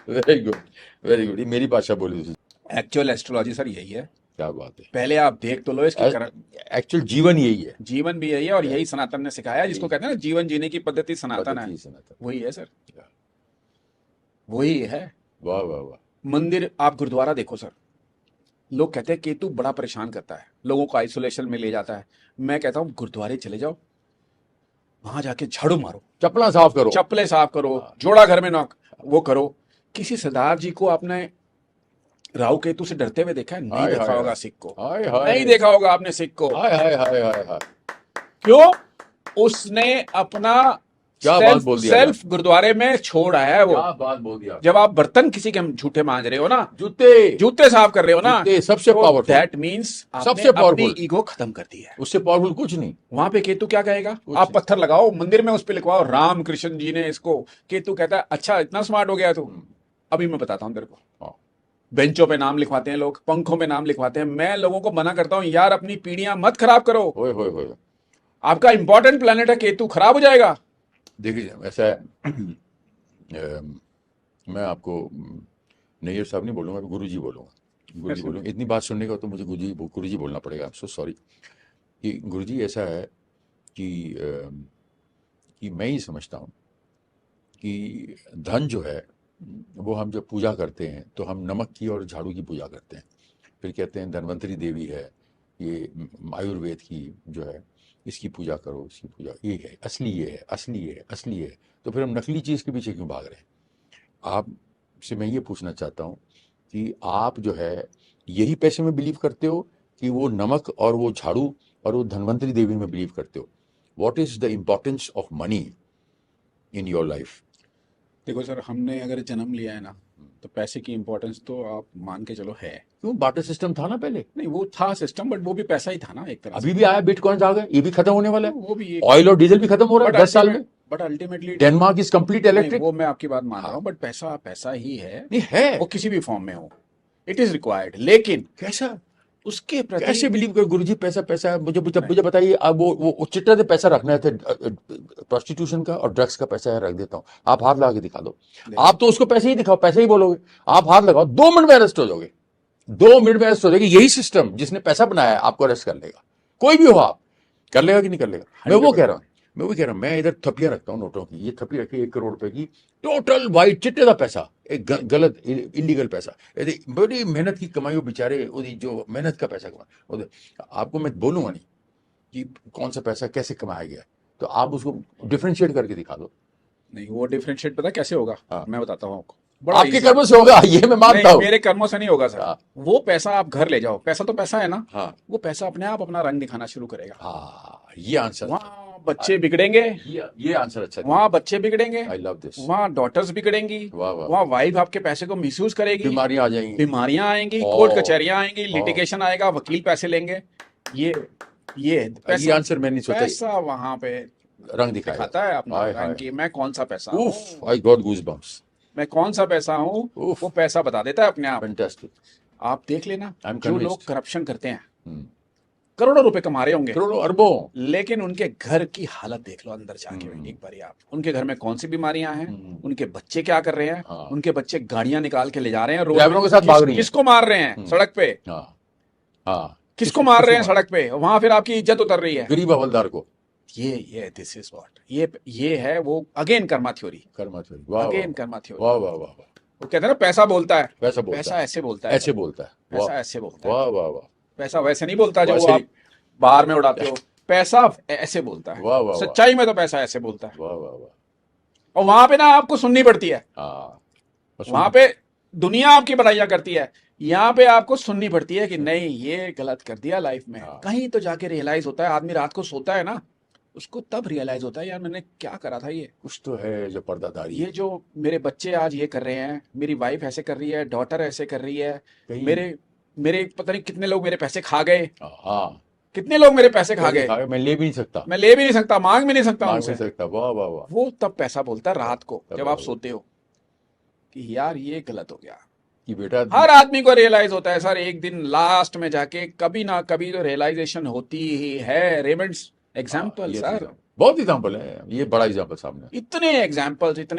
Very good very good. ये मेरी भाषा बोली थी। एक्चुअल एस्ट्रोलॉजी सर यही है। क्या बात है। पहले आप देख तो लो इसकी एक्चुअल जीवन यही है। जीवन भी यही है, और यही सनातन ने सिखाया, जिसको कहते हैं ना जीवन जीने की पद्धति सनातन है, पद्धति सनातन। वही है सर, वही है। वाह वाह वाह। मंदिर, आप गुरुद्वारा देखो सर, लोग कहते हैं केतु बड़ा परेशान करता है, लोगों को आइसोलेशन में ले जाता है। मैं कहता हूँ गुरुद्वारे चले जाओ, वहां जाके झाड़ू मारो, चप्पला साफ करो, चप्पलें साफ करो, जोड़ा घर में नॉक वो करो। किसी सरदार जी को आपने राहु केतु से डरते हुए देखा है? नहीं हाय देखा हाय होगा हाय। सिख को, हाय हाय। नहीं देखा होगा आपने सिख को। हाय हाय हाय हाय हाय। क्यों? उसने अपना क्या बात बोल दिया सेल्फ गुरुद्वारे में छोड़ आया है वो। क्या बात बोल दिया। जब आप बर्तन किसी के झूठे मांज रहे हो ना, जूते जूते साफ कर रहे हो ना, जूते सबसे पावरफुल। दैट मीन्स सबसे आपने अपनी powerful। ईगो खत्म कर दी है। उससे पावरफुल कुछ नहीं। वहां पे केतु क्या कहेगा? कुछ आप नहीं। पत्थर लगाओ मंदिर में, उस पे लिखवाओ राम कृष्ण जी ने इसको। केतु कहता है अच्छा इतना स्मार्ट हो गया तू, अभी मैं बताता हूं तेरे को। हाँ। बेंचों पे नाम लिखवाते हैं लोग, पंखों पे नाम लिखवाते हैं। मैं लोगों को मना करता हूं, यार अपनी पीढ़ियां मत खराब करो। होए होए होए। आपका इंपॉर्टेंट प्लेनेट है केतु, खराब हो जाएगा। देखिए ऐसा है मैं आपको नैयर साहब नहीं बोलूंगा, गुरु जी बोलूंगा। गुरु जी बोलूंगा। इतनी बात सुनने का तो मुझे गुरु जी बोलना पड़ेगा। सो सॉरी कि गुरु जी ऐसा है कि मैं ही समझता हूँ कि धन जो है वो हम जब पूजा करते हैं तो हम नमक की और झाड़ू की पूजा करते हैं। फिर कहते हैं धनवंतरी देवी है, ये आयुर्वेद की जो है, इसकी पूजा करो, इसकी पूजा, ये है असली, ये है असली, ये है असली, है। तो फिर हम नकली चीज़ के पीछे क्यों भाग रहे हैं? आपसे मैं ये पूछना चाहता हूँ कि आप जो है यही पैसे में बिलीव करते हो कि वो नमक और वो झाड़ू और वो धनवंतरी देवी में बिलीव करते हो? What is the importance of money in your life? देखो सर, हमने अगर जन्म लिया है ना, तो पैसे की इंपॉर्टेंस तो आप मान के चलो है। क्यों? बाटर सिस्टम था ना पहले। नहीं वो था सिस्टम, बट वो भी पैसा ही था ना एक तरह अभी भी आया, बिटकॉइन आ गए, ये भी खत्म होने वाला से। है। वो भी ऑयल और डीजल भी खत्म हो रहा है 10 साल में। But ultimately Denmark is complete electric. वो मैं आपकी बात मान रहा हाँ। हूँ, बट पैसा पैसा ही है, नहीं है। वो किसी भी फॉर्म में हो, इट इज रिक्वायर्ड। लेकिन कैसा? उसके प्रति कैसे बिलीव कर गुरुजी पैसा पैसा है? मुझे बताइए। अब वो चिट्टा से पैसा रखना थे प्रोस्टिट्यूशन का और ड्रग्स का पैसा है, रख देता हूँ। आप हाथ लगा के दिखा दो। आप तो उसको पैसे ही दिखाओ, पैसे ही बोलोगे। आप हाथ लगाओ, 2 मिनट में अरेस्ट हो जाओगे। 2 मिनट में अरेस्ट हो जाएगी। यही सिस्टम जिसने पैसा बनाया है आपको अरेस्ट कर लेगा। कोई भी हो, आप कर लेगा कि नहीं कर लेगा? मैं वो कह रहा हूँ। मैं इधर थपिया रखता हूँ नोटों की। ये थपी रखी 1 करोड़ रुपए की, टोटल वाइट चिट्टे का पैसा, एक गलत इलीगल पैसा। बड़ी मेहनत की कमाई हो बेचारे, जो मेहनत का पैसा कमा। आपको मैं बोलूंगा नहीं कि कौन सा पैसा कैसे कमाया गया, तो आप उसको डिफ्रेंशिएट करके दिखा दो। नहीं, वो डिफरेंशिएट पता कैसे होगा? हाँ। मैं बताता हूँ आपको। बड़ा आपके easy। कर्मों से होगा, ये मैं मानता नहीं, हूँ। मेरे कर्मों से नहीं होगा सर। हाँ। वो पैसा आप घर ले जाओ, पैसा तो पैसा है ना, हाँ वो पैसा अपने आप अपना रंग दिखाना शुरू करेगा। हाँ, ये आंसर, वहां बच्चे बिगड़ेंगे, ये आंसर अच्छा दिया। वहां बच्चे बिगड़ेंगे, आई लव दिस। वहां डॉटर्स बिगड़ेंगी, वाह वाह, वहां वाइफ आपके पैसे को मिसयूज करेगी, बीमारियां आ जाएंगी। बीमारियां आएंगी, ओ, कोर्ट कचहरियां आएंगी, ओ, लिटिगेशन आएगा, वकील पैसे लेंगे। ये ये पैसा, आंसर मैंने नहीं सोचा। पैसा वहां पे रंग दिखाएगा। दिखाता है अपना हाय रंग हाय, कि मैं कौन सा पैसा हूँ, उफ, आई गॉट गूज बम्प्स। मैं कौन सा पैसा हूँ, उफ, वो पैसा बता देता है अपने आप। फैंटास्टिक। आप देख लेना, आई एम जो लोग कन्विंस्ड। करप्शन करते हैं, करोड़ों रुपए कमा रहे होंगे, करोड़ों अरबों, लेकिन उनके घर की हालत देख लो अंदर जाके एक बारी आप। उनके घर में कौन सी बीमारियां हैं, उनके बच्चे क्या कर रहे हैं, हाँ। उनके बच्चे गाड़ियां निकाल के ले जा रहे हैं रोड ड्राइवरों पे, के साथ भाग रही हैं। किसको मार रहे हैं सड़क पे, हाँ हाँ, किसको मार रहे हैं सड़क पे, वहां फिर आपकी इज्जत उतर रही है। गरीब हवलदार को। ये दिस इज व्हाट, ये है वो again Karma theory, Karma theory. वाह अगेन वाह कर्मा थ्योरी। वाह वाह वाह, वो कहते हैं ना पैसा बोलता है, पैसा बोलता पैसा है, ऐसे बोलता है, ऐसे बोलता है। पैसा वाह ऐसे बोलता है, वाह वाह वाह, पैसा वैसे नहीं बोलता जो वैसे आप बाहर में उड़ाते हो, पैसा ऐसे बोलता है। वाह वाह वाह, सच्चाई में तो पैसा ऐसे बोलता है। वाह वाह वाह, और वहां पे ना आपको सुननी पड़ती है, हाँ, वहां पे दुनिया आपकी बड़ाइयां करती है, यहाँ पे आपको सुननी पड़ती है कि नहीं ये गलत कर दिया लाइफ में। हाँ। कहीं तो जाके रियलाइज होता है, आदमी रात को सोता है ना, उसको तब रियलाइज होता है यार मैंने क्या करा था। ये कुछ तो है जो पर्दादारी ये जो मेरे बच्चे आज ये कर रहे हैं, मेरी वाइफ ऐसे कर रही है, डॉटर ऐसे कर रही है, कहीं- मेरे मेरे पता नहीं कितने लोग मेरे पैसे खा गए, हाँ, कितने लोग मेरे पैसे खा गए, मैं ले भी नहीं सकता, मैं ले भी नहीं सकता, मांग भी नहीं सकता मांग उनसे। नहीं सकता। वाह वाह वाह, वो तब पैसा बोलता है रात को तब जब आप बोलता। सोते हो कि यार ये गलत हो गया। कि बेटा हर आदमी को रियलाइज होता है सर, एक दिन लास्ट में जाके कभी ना कभी तो रियलाइजेशन होती ही है। रेमंड्स एग्जाम्पल ये सर, example, बहुत एग्जाम्पल है, ये बड़ा एग्जाम्पल सामने। इतने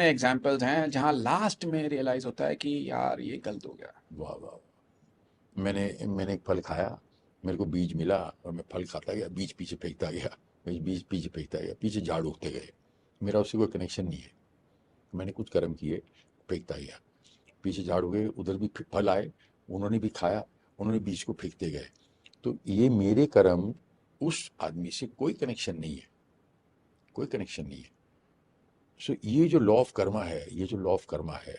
एग्जाम्पल्स हैं जहां लास्ट में रियलाइज होता है कि यार ये गलत हो गया। वाह वाह वाह। मैंने एक फल खाया, मेरे को बीज मिला और मैं फल खाता गया, बीज पीछे फेंकता गया, बीज पीछे फेंकता गया, पीछे झाड़ उगते गए, मेरा उससे कोई कनेक्शन नहीं है। मैंने कुछ कर्म किए, फेंकता गया, पीछे झाड़ उगे, उधर भी फल आए, उन्होंने भी खाया, उन्होंने बीज को फेंकते गए। तो ये मेरे कर्म, उस आदमी से कोई कनेक्शन नहीं है, कोई कनेक्शन नहीं है। सो ये जो लॉ ऑफ कर्मा है, ये जो लॉ ऑफ कर्मा है,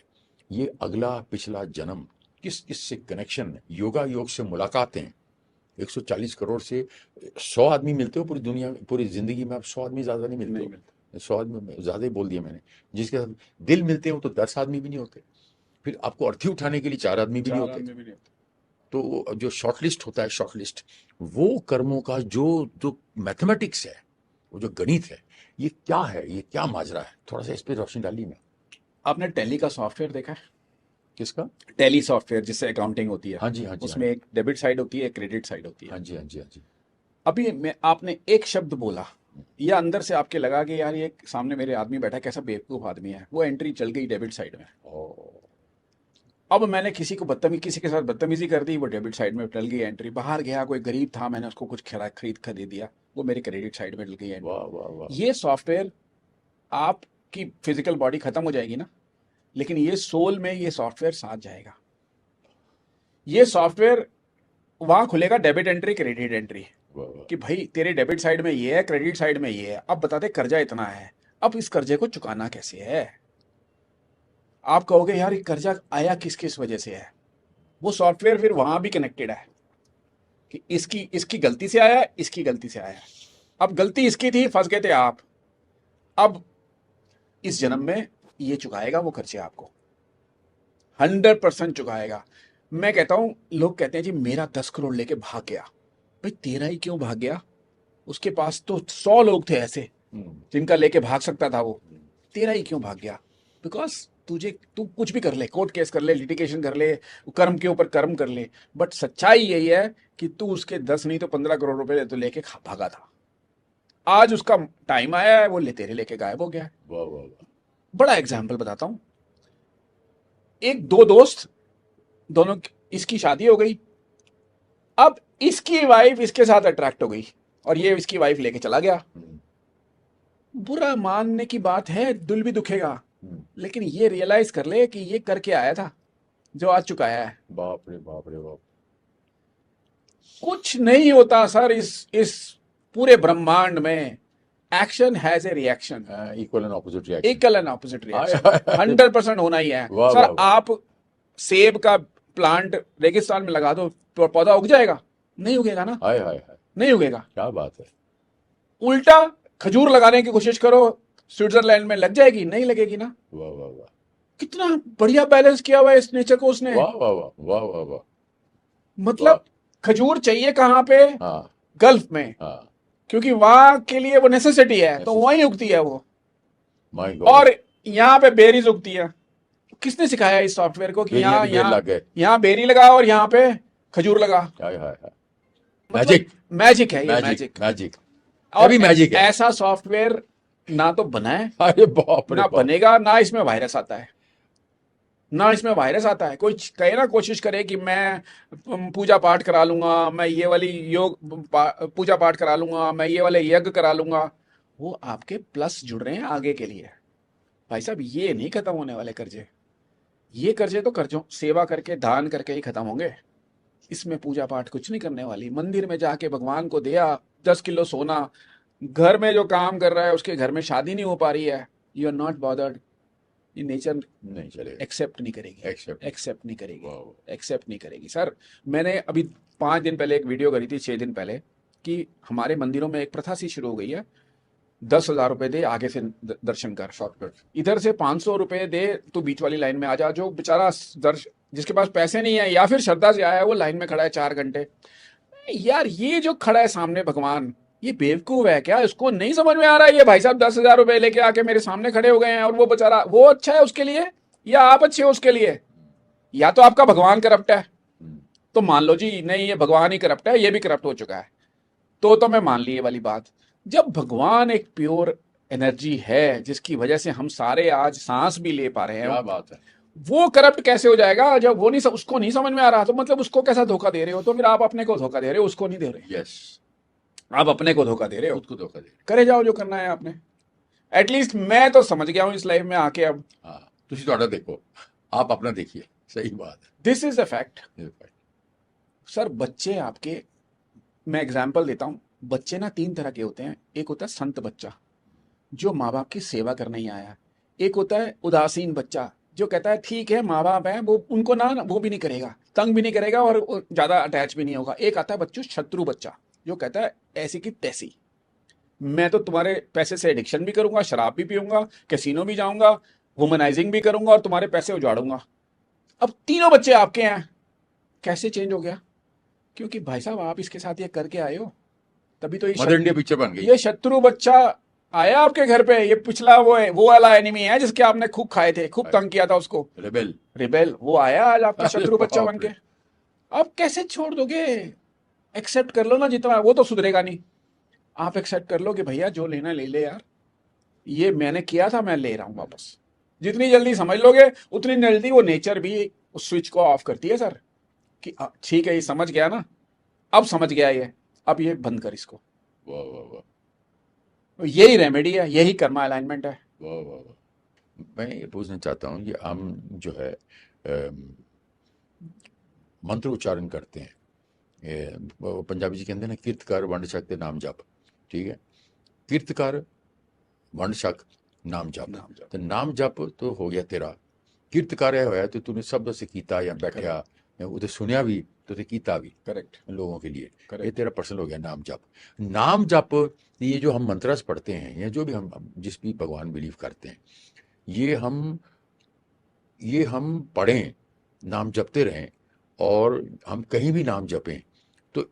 ये अगला पिछला जन्म किस किस से कनेक्शन है। योगा योग से मुलाकातें 140 करोड़ से 100 आदमी मिलते हो पूरी दुनिया में, पूरी जिंदगी में। अब 100 आदमी ज्यादा नहीं मिलते, नहीं मिलते। 100 आदमी ज्यादा ही बोल दिया मैंने। जिसके साथ दिल मिलते हो तो 10 आदमी भी नहीं होते, फिर आपको अर्थी उठाने के लिए 4 आदमी भी नहीं चार होते। आदमी भी नहीं होते। तो जो शॉर्टलिस्ट होता है, शॉर्टलिस्ट, वो कर्मों का जो मैथमेटिक्स है, वो जो गणित है, ये क्या है, ये क्या माजरा है, थोड़ा सा इस पे रोशनी डालिए ना। आपने टैली का सॉफ्टवेयर देखा है? किसका? टैली सॉफ्टवेयर जिससे अकाउंटिंग होती है, हाँ जी हाँ जी, उसमें एक डेबिट साइड होती है, एक क्रेडिट साइड होती है। हाँ जी हाँ जी हाँ जी। अभी मैं आपने एक शब्द बोला, या अंदर से आपके लगा कि यार ये सामने मेरे आदमी बैठा है, कैसा बेवकूफ आदमी है, वो एंट्री चल गई डेबिट साइड में। अब मैंने किसी के साथ बदतमीजी कर दी, वो डेबिट साइड में टल गई एंट्री। बाहर गया, कोई गरीब था, मैंने उसको कुछ खरीद कर दे दिया, वो मेरे क्रेडिट साइड में डल गई एंट्री। वाह वाह वाह, ये सॉफ्टवेयर, आपकी फिजिकल बॉडी खत्म हो जाएगी ना, लेकिन ये सोल में ये सॉफ्टवेयर साथ जाएगा। ये सॉफ्टवेयर वहां खुलेगा डेबिट एंट्री, क्रेडिट एंट्री, वाह वाह। कि भाई तेरे डेबिट साइड में ये है, क्रेडिट साइड में ये है, अब बता दे कर्जा इतना है, अब इस कर्जे को चुकाना कैसे है। आप कहोगे यार ये कर्जा आया किस किस वजह से है, वो सॉफ्टवेयर फिर वहां भी कनेक्टेड है कि इसकी गलती से आया, इसकी गलती से आया। अब गलती इसकी थी, फंस गए थे आप, अब इस जन्म में ये चुकाएगा वो कर्जे आपको, 100% चुकाएगा। मैं कहता हूं, लोग कहते हैं जी मेरा 10 करोड़ लेके भाग गया। भाई तेरा ही क्यों भाग गया? उसके पास तो 100 लोग थे ऐसे जिनका लेके भाग सकता था वो, तेरा ही क्यों भाग गया? बिकॉज तू कुछ भी कर ले, कोर्ट केस कर ले, लिटिगेशन कर ले, कर्म के ऊपर कर्म कर ले, बट सच्चाई यही है कि तू उसके 10 नहीं तो 15 करोड़ रुपए तो लेके भागा था। आज उसका टाइम आया है, वो तेरे लेके गायब हो गया है। वाह वाह वाह। बड़ा एग्जाम्पल बताता हूं, दो दोस्त, दोनों इसकी शादी हो गई, अब इसकी वाइफ इसके साथ अट्रैक्ट हो गई और ये इसकी वाइफ लेके चला गया। बुरा मानने की बात है, दिल भी दुखेगा, लेकिन ये रियलाइज कर ले कि ये करके आया था जो आज चुकाया है। बाप रे बाप रे बाप। कुछ नहीं होता सर इस पूरे ब्रह्मांड में action has a reaction, equal and opposite reaction. Equal and opposite हाय, रिएक्शन हाय, हाय। 100% होना ही है वाह, सर। वाह, वाह। आप सेब का प्लांट रेगिस्तान में लगा दो तो पौधा उग जाएगा? नहीं उगेगा ना, हाय हाय हाय, नहीं उगेगा। क्या बात है। उल्टा खजूर लगाने की कोशिश करो स्विट्जरलैंड में, लग जाएगी? नहीं लगेगी ना। वाह वाह वाह कितना बढ़िया बैलेंस किया हुआ है इस नेचर को उसने। वाह वाह वाह वाह वाह वाह। मतलब खजूर चाहिए कहाँ पे? हाँ गल्फ में, हाँ, क्योंकि वहां के लिए वो नेसेसिटी है, तो वहीं उगती है वो। My God. और यहाँ पे बेरीज उगती है। किसने सिखाया इस सॉफ्टवेयर को कि बेरियां यहाँ भी ढेर यहाँ लग गए। यहाँ बेरी लगा और यहाँ पे खजूर लगा? हाय हाय हाय, मतलब मैजिक मैजिक है ये, मैजिक मैजिक। मैजिक। और अभी मैजिक है। ऐसा सॉफ्टवेयर ना तो बना है, अरे बाप रे ना बाप। बनेगा, ना इसमें वायरस आता है, ना इसमें वायरस आता है। कोई कहे ना, कोशिश करे कि मैं पूजा पाठ करा लूंगा, मैं ये वाली पूजा पाठ करा लूंगा, मैं ये वाले यज्ञ करा लूंगा, वो आपके प्लस जुड़ रहे हैं आगे के लिए। भाई साहब, ये नहीं खत्म होने वाले कर्जे। ये कर्जे तो कर्जों सेवा करके दान करके ही खत्म होंगे। इसमें पूजा पाठ कुछ नहीं करने वाली। मंदिर में जाके भगवान को दिया 10 किलो सोना, घर में जो काम कर रहा है उसके घर में शादी नहीं हो पा रही है, यू आर नॉट बॉदर्ड। ये नेचर नहीं चलेगा, एक्सेप्ट नहीं करेगी, एक्सेप्ट एक्सेप्ट नहीं करेगी, वाह एक्सेप्ट नहीं करेगी। सर, मैंने अभी 5 दिन पहले एक वीडियो करी थी, 6 दिन पहले, कि हमारे मंदिरों में एक प्रथा सी शुरू हो गई है, 10,000 रुपए दे, आगे से दर्शन कर, शॉर्टकट। इधर से 500 रुपए दे, तू बीच वाली लाइन में आ जा। जो बेचारा जिसके पास पैसे नहीं है या फिर श्रद्धा से आया है, वो लाइन में खड़ा है 4 घंटे। यार, ये जो खड़ा है सामने भगवान, ये बेवकूफ है क्या? इसको नहीं समझ में आ रहा है ये भाई साहब 10,000 रुपए लेके आके मेरे सामने खड़े हो गए हैं, और वो बेचारा, वो अच्छा है उसके लिए या आप अच्छे हो उसके लिए? या तो आपका भगवान करप्ट है, तो मान लो जी नहीं, ये भगवान ही करप्ट है, ये भी करप्ट हो चुका है, तो मैं मान ली ये वाली बात। जब भगवान एक प्योर एनर्जी है जिसकी वजह से हम सारे आज सांस भी ले पा रहे क्या हैं, बात है। वो करप्ट कैसे हो जाएगा जब वो नहीं, उसको नहीं समझ में आ रहा? तो मतलब उसको कैसा धोखा दे रहे हो? तो फिर आप अपने को धोखा दे रहे हो, उसको नहीं दे रहे। यस, आप अपने को धोखा दे रहे हो। खुद को धोखा दे। करे जाओ जो करना है आपने। एटलीस्ट मैं तो समझ गया हूं इस लाइफ में आके अब। हाँ, तुसी ਤੁਹਾਡਾ देखो, आप अपना देखिए। सही बात दिस इज अ फैक्ट। है। सर, बच्चे आपके, मैं एग्जाम्पल देता हूं, बच्चे ना 3 तरह के होते हैं। एक होता है संत बच्चा, जो माँ बाप की सेवा करने ही आया है। एक होता है उदासीन बच्चा, जो कहता है ठीक है माँ बाप है, वो उनको ना वो भी नहीं करेगा, तंग भी नहीं करेगा और ज्यादा अटैच भी नहीं होगा। एक आता है बच्चों शत्रु बच्चा, जो कहता है ऐसी की तैसी, मैं तो तुम्हारे पैसे से एडिक्शन भी करूंगा, शराब भी पीऊंगा, कैसीनो भी जाऊंगा, वुमनाइजिंग भी करूंगा और तुम्हारे पैसे उजाड़ूंगा। अब तीनों बच्चे आपके हैं। कैसे चेंज हो गया? क्योंकि भाई साहब आप इसके साथ ये करके आए हो, तभी तो मदर इंडिया पिक्चर बन गई। ये शत्रु बच्चा आया आपके घर पे। ये पिछला वो वाला एनिमी है जिसके आपने खूब खाए थे, खूब तंग किया था उसको, रेबेल। रिबेल, वो आया आज आपका अरे शत्रु बच्चा बाप बन के। रे। आप कैसे छोड़ दोगे? एक्सेप्ट कर लो ना जितना, वो तो सुधरेगा नहीं। आप एक्सेप्ट कर लो कि भैया जो लेना ले ले यार, ये मैंने किया था, मैं ले रहा हूं वापस। जितनी जल्दी समझ लोगे उतनी जल्दी वो नेचर भी उस स्विच को ऑफ करती है सर, कि ठीक है ये समझ गया ना, अब समझ गया ये, अब ये बंद कर इसको। वाह वाह वाह तो यही रेमेडी है, यही कर्मा अलाइनमेंट है। वाह वाह वाह। मैं ये पूछना चाहता हूँ कि हम जो है मंत्र उच्चारण करते हैं, वो पंजाबी जी कहते हैं ना, कीर्तकार वंड छक ते नाम जप। ठीक है, कीर्तकार वंड छक नाम जप। नाम जप। तो नाम जप तो हो गया तेरा, कीर्तकार है होया तो तूने शब्द से कीता या बैठा या उसे सुनिया भी तो ते कीता भी करेक्ट, लोगों के लिए। ये करेक्ट। तेरा पर्सनल हो गया नाम जप। नाम जप, ये जो हम मंत्रस पढ़ते हैं या जो भी हम जिस भी भगवान बिलीव करते हैं, ये हम पढ़ें, नाम जपते रहें, और हम कहीं भी नाम जपें, तो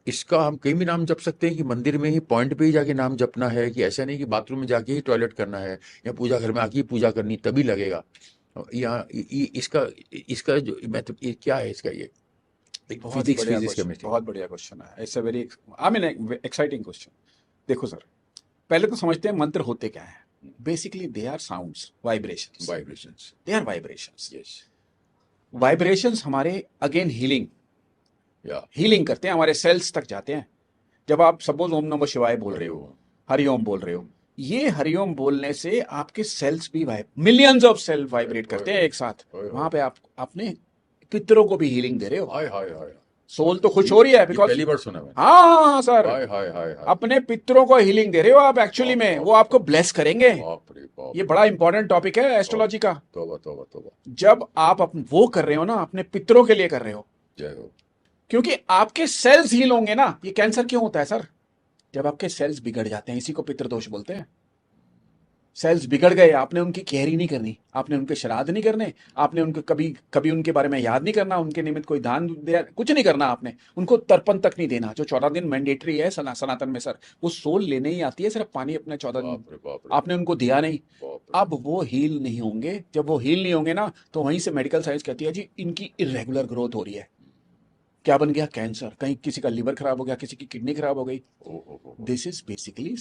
इसका हम कहीं भी नाम जप सकते हैं कि मंदिर में ही पॉइंट पे ही जाके नाम जपना है, कि ऐसा नहीं कि बाथरूम में जाके ही टॉयलेट करना है या पूजा घर में आके ही पूजा करनी तभी लगेगा, या इसका जो मतलब ये क्या है, इसका ये फिजिक्स केमिस्ट्री। बहुत बढ़िया क्वेश्चन है। It's a very, I mean, exciting question. देखो सर, पहले तो समझते हैं मंत्र होते क्या है। Basically they are sounds, vibrations. Vibrations, they are vibrations. Yes, vibrations हमारे अगेन हीलिंग या करते हैं, हमारे सेल्स तक जाते हैं। जब आप सपोज ओम नमः शिवाय बोल रहे हो, हरिओम बोल रहे हो, ये हरिओम बोलने से आपके सेल्स भी मिलियंस ऑफ सेल वाइब्रेट करते हैं एक साथ। वहां पे आप अपने पितरों को भी हीलिंग दे रहे हो। हाय हाय हाय, सोल तो खुश हो रही है ये बिकॉज पहली बार सुना मैंने। हाँ सर, हाय हाय हाय हाय। अपने पितरों को हीलिंग दे रहे हो आप एक्चुअली बाप, में, बाप, वो आपको ब्लेस करेंगे। बाप रे बाप। ये बड़ा इंपॉर्टेंट टॉपिक है एस्ट्रोलॉजी का। तोबा तोबा तोबा। जब आप वो कर रहे हो ना, अपने पितरों के लिए कर रहे हो, जय हो। क्योंकि आपके सेल्स हील होंगे ना। ये कैंसर क्यों होता है सर? जब आपके सेल्स बिगड़ जाते हैं, इसी को पितृदोष बोलते हैं। सेल्स बिगड़ गए, आपने उनकी केयर ही नहीं करनी, आपने उनके श्राद्ध नहीं करने, आपने उनको कभी कभी उनके बारे में याद नहीं करना, उनके निमित्त कोई दान दे, कुछ नहीं करना आपने, उनको तर्पण तक नहीं देना। जो 14 दिन मैंडेटरी है सनातन में सर, वो सोल लेने ही आती है सिर्फ पानी अपने 14 दिन, बाप रे बाप रे आपने उनको दिया नहीं। बाप रे। अब वो हील नहीं होंगे। जब वो हील नहीं होंगे ना, तो वहीं से मेडिकल साइंस कहती है जी इनकी इरेगुलर ग्रोथ हो रही है। क्या बन गया? कैंसर। कहीं किसी का लिवर खराब हो गया, किसी की किडनी खराब हो गई। ओ। दिस इज बेसिकली,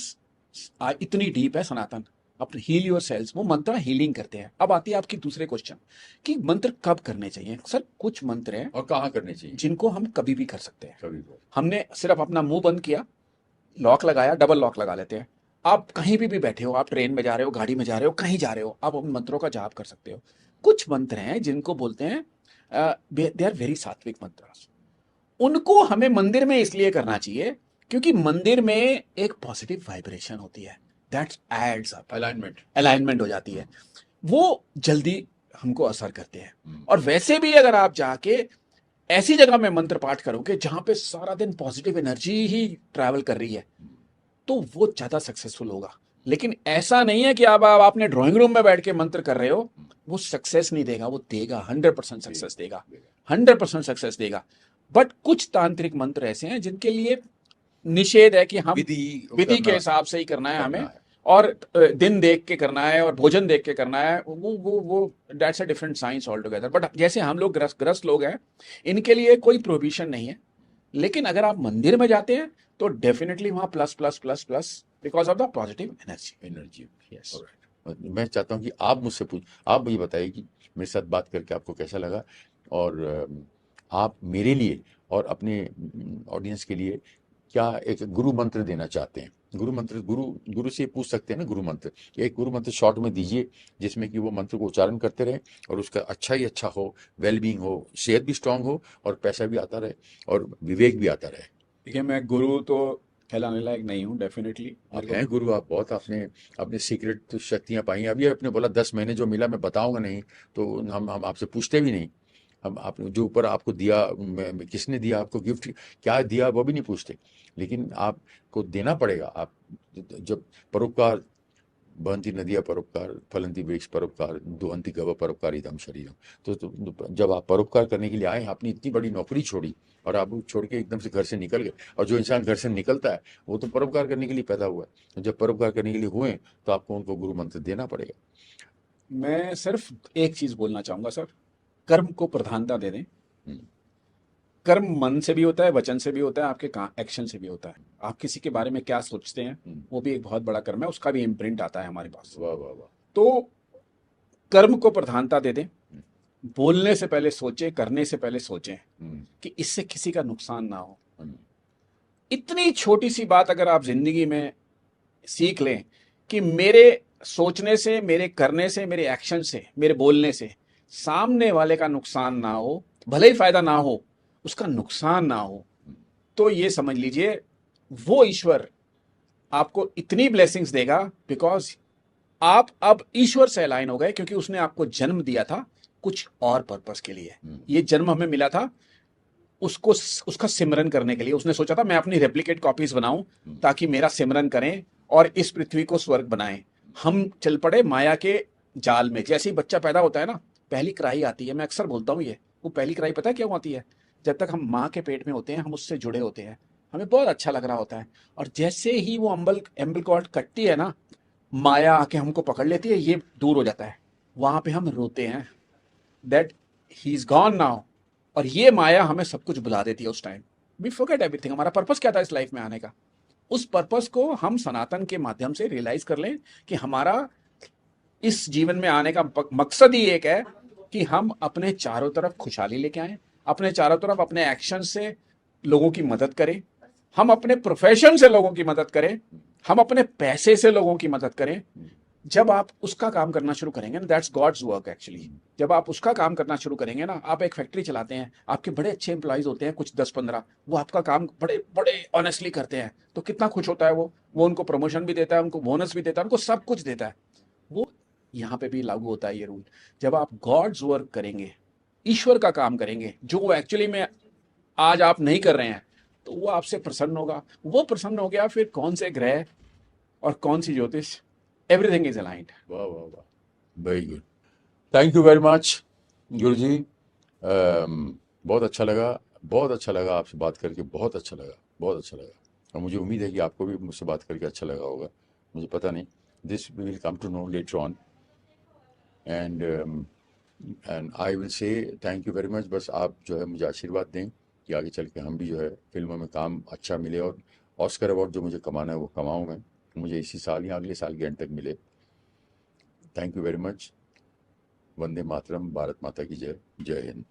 इतनी डीप है सनातन। अपने हील योर सेल्स, वो मंत्र हीलिंग करते हैं। अब आती है आपकी दूसरे क्वेश्चन कि मंत्र कब करने चाहिए। सर कुछ मंत्र हैं और कहाँ करने चाहिए? जिनको हम कभी भी कर सकते हैं। कभी भी। हमने सिर्फ अपना मुंह बंद किया, लॉक लगाया, डबल लॉक लगा लेते हैं। आप कहीं भी बैठे हो, आप ट्रेन में जा रहे हो, गाड़ी में जा रहे हो, कहीं जा रहे हो, आप उन मंत्रों का जाप कर सकते हो। कुछ मंत्र हैं जिनको बोलते हैं दे आर वेरी सात्विक मंत्र। उनको हमें मंदिर में इसलिए करना चाहिए क्योंकि मंदिर में एक पॉजिटिव वाइब्रेशन होती है, दैट एड्स अप, अलाइनमेंट हो जाती है, वो जल्दी हमको असर करते हैं। और वैसे भी अगर आप जाके ऐसी जगह में मंत्र पाठ करोगे जहां पे सारा दिन पॉजिटिव एनर्जी ही ट्रैवल कर रही है, तो वो ज्यादा सक्सेसफुल होगा। लेकिन ऐसा नहीं है कि आप आपने ड्राइंग रूम में बैठ के मंत्र कर रहे हो, वो सक्सेस नहीं देगा। वो देगा 100% सक्सेस देगा, 100% सक्सेस देगा। बट कुछ तांत्रिक मंत्र ऐसे हैं जिनके लिए निषेध है कि हम विधि के हिसाब से ही करना है हमें, और दिन देख के करना है और भोजन देख के करना है। वो that's a different science all together. But जैसे हम लोग ग्रस्त लोग हैं, इनके लिए कोई प्रोहिबिशन नहीं है। लेकिन अगर आप मंदिर में जाते हैं तो डेफिनेटली वहां plus plus plus plus because of the positive energy. Yes. मैं चाहता हूँ कि आप मुझसे आप मुझे बताइए कि मेरे साथ बात करके आपको कैसा लगा, और आप मेरे लिए और अपने ऑडियंस के लिए क्या एक गुरु मंत्र देना चाहते हैं। गुरु मंत्र गुरु से पूछ सकते हैं ना, गुरु मंत्र एक गुरु मंत्र शॉर्ट में दीजिए जिसमें कि वो मंत्र को उच्चारण करते रहे और उसका अच्छा ही अच्छा हो, वेलबींग हो, सेहत भी स्ट्रांग हो और पैसा भी आता रहे और विवेक भी आता रहे। देखिए, मैं गुरु तो कहलाने लायक नहीं हूँ डेफिनेटली। आप हैं गुरु, आप बहुत अपने सीक्रेट शक्तियां पाई हैं। अभी आपने बोला 10 महीने जो मिला मैं बताऊंगा नहीं, तो हम आपसे पूछते भी नहीं। हम आपने जो ऊपर आपको दिया, किसने दिया आपको गिफ्ट, क्या दिया, वो भी नहीं पूछते। लेकिन आपको देना पड़ेगा। आप जब परोपकार, बहंती नदियाँ परोपकार, फलंती वृक्ष परोपकार, दुहंती गव परोपकारितम शरीरम। तो जब आप परोपकार करने के लिए आए, आपने इतनी बड़ी नौकरी छोड़ी और आप छोड़ के एकदम से घर से निकल गए। और जो इंसान घर से निकलता है वो तो परोपकार करने के लिए पैदा हुआ है। जब परोपकार करने के लिए हुए तो आपको उनको गुरु मंत्र देना पड़ेगा। मैं सिर्फ एक चीज बोलना चाहूंगा सर, कर्म को प्रधानता दे दें। कर्म मन से भी होता है, वचन से भी होता है, आपके एक्शन से भी होता है। आप किसी के बारे में क्या सोचते हैं, वो भी एक बहुत बड़ा कर्म है, उसका भी इम्प्रिंट आता है हमारे पास। वाह वाह वाह। तो कर्म को प्रधानता दे दें, बोलने से पहले सोचें, करने से पहले सोचें कि इससे किसी का नुकसान ना हो। इतनी छोटी सी बात अगर आप जिंदगी में सीख लें कि मेरे सोचने से, मेरे करने से, मेरे एक्शन से, मेरे बोलने से सामने वाले का नुकसान ना हो, भले ही फायदा ना हो, उसका नुकसान ना हो, तो ये समझ लीजिए वो ईश्वर आपको इतनी ब्लेसिंग्स देगा। बिकॉज आप अब ईश्वर से अलाइन हो गए, क्योंकि उसने आपको जन्म दिया था कुछ और पर्पस के लिए। ये जन्म हमें मिला था उसको, उसका सिमरन करने के लिए। उसने सोचा था मैं अपनी रेप्लिकेट कॉपीज बनाऊं ताकि मेरा सिमरन करें और इस पृथ्वी को स्वर्ग बनाएं। हम चल पड़े माया के जाल में। जैसे ही बच्चा पैदा होता है ना, पहली कराई आती है। मैं अक्सर बोलता हूँ ये, वो पहली कराई पता है क्यों आती है? जब तक हम माँ के पेट में होते हैं, हम उससे जुड़े होते हैं, हमें बहुत अच्छा लग रहा होता है। और जैसे ही वो एम्बल कॉर्ड कटती है ना, माया आके हमको पकड़ लेती है, ये दूर हो जाता है, वहां पे हम रोते हैं that he is gone now. और ये माया हमें सब कुछ बुला देती है उस टाइम। We forget everything. हमारा पर्पस क्या था इस लाइफ में आने का? उस पर्पस को हम सनातन के माध्यम से रियलाइज कर लें कि हमारा इस जीवन में आने का मकसद ही एक है कि हम अपने चारों तरफ खुशहाली लेके आए, अपने चारों तरफ अपने एक्शन से लोगों की मदद करें, हम अपने प्रोफेशन से लोगों की मदद करें, हम अपने पैसे से लोगों की मदद करें। जब आप उसका काम करना शुरू करेंगे ना, दैट्स गॉड्स वर्क एक्चुअली। जब आप उसका काम करना शुरू करेंगे ना, आप एक फैक्ट्री चलाते हैं, आपके बड़े अच्छे एम्प्लॉयज होते हैं, कुछ 10-15, वो आपका काम बड़े बड़े ऑनेस्टली करते हैं, तो कितना खुश होता है वो उनको प्रमोशन भी देता है, उनको बोनस भी देता है, उनको सब कुछ देता है। वो यहाँ पे भी लागू होता है ये रूल। जब आप गॉड्स वर्क करेंगे, ईश्वर का काम करेंगे, जो एक्चुअली में आज आप नहीं कर रहे हैं, तो वो आपसे प्रसन्न होगा। वो प्रसन्न हो गया, फिर कौन से ग्रह और कौन सी ज्योतिष, एवरीथिंग इज अलाइंड। वाह वाह वाह, very good, thank you very much गुरु जी। बहुत अच्छा लगा, बहुत अच्छा लगा आपसे बात करके, बहुत अच्छा लगा, बहुत अच्छा लगा। और मुझे उम्मीद है कि आपको भी मुझसे बात करके अच्छा लगा होगा, मुझे पता नहीं, this we will come to know later on. And and I will say thank you very much. बस आप जो है मुझे आशीर्वाद दें कि आगे चल के हम भी जो है फिल्मों में काम अच्छा मिले, और ऑस्कर अवार्ड जो मुझे कमाना है वो कमाऊँ मैं, मुझे इसी साल या अगले साल के एंड तक मिले। Thank you very much. Vande Mataram, Bharat Mata की जय, जय हिंद।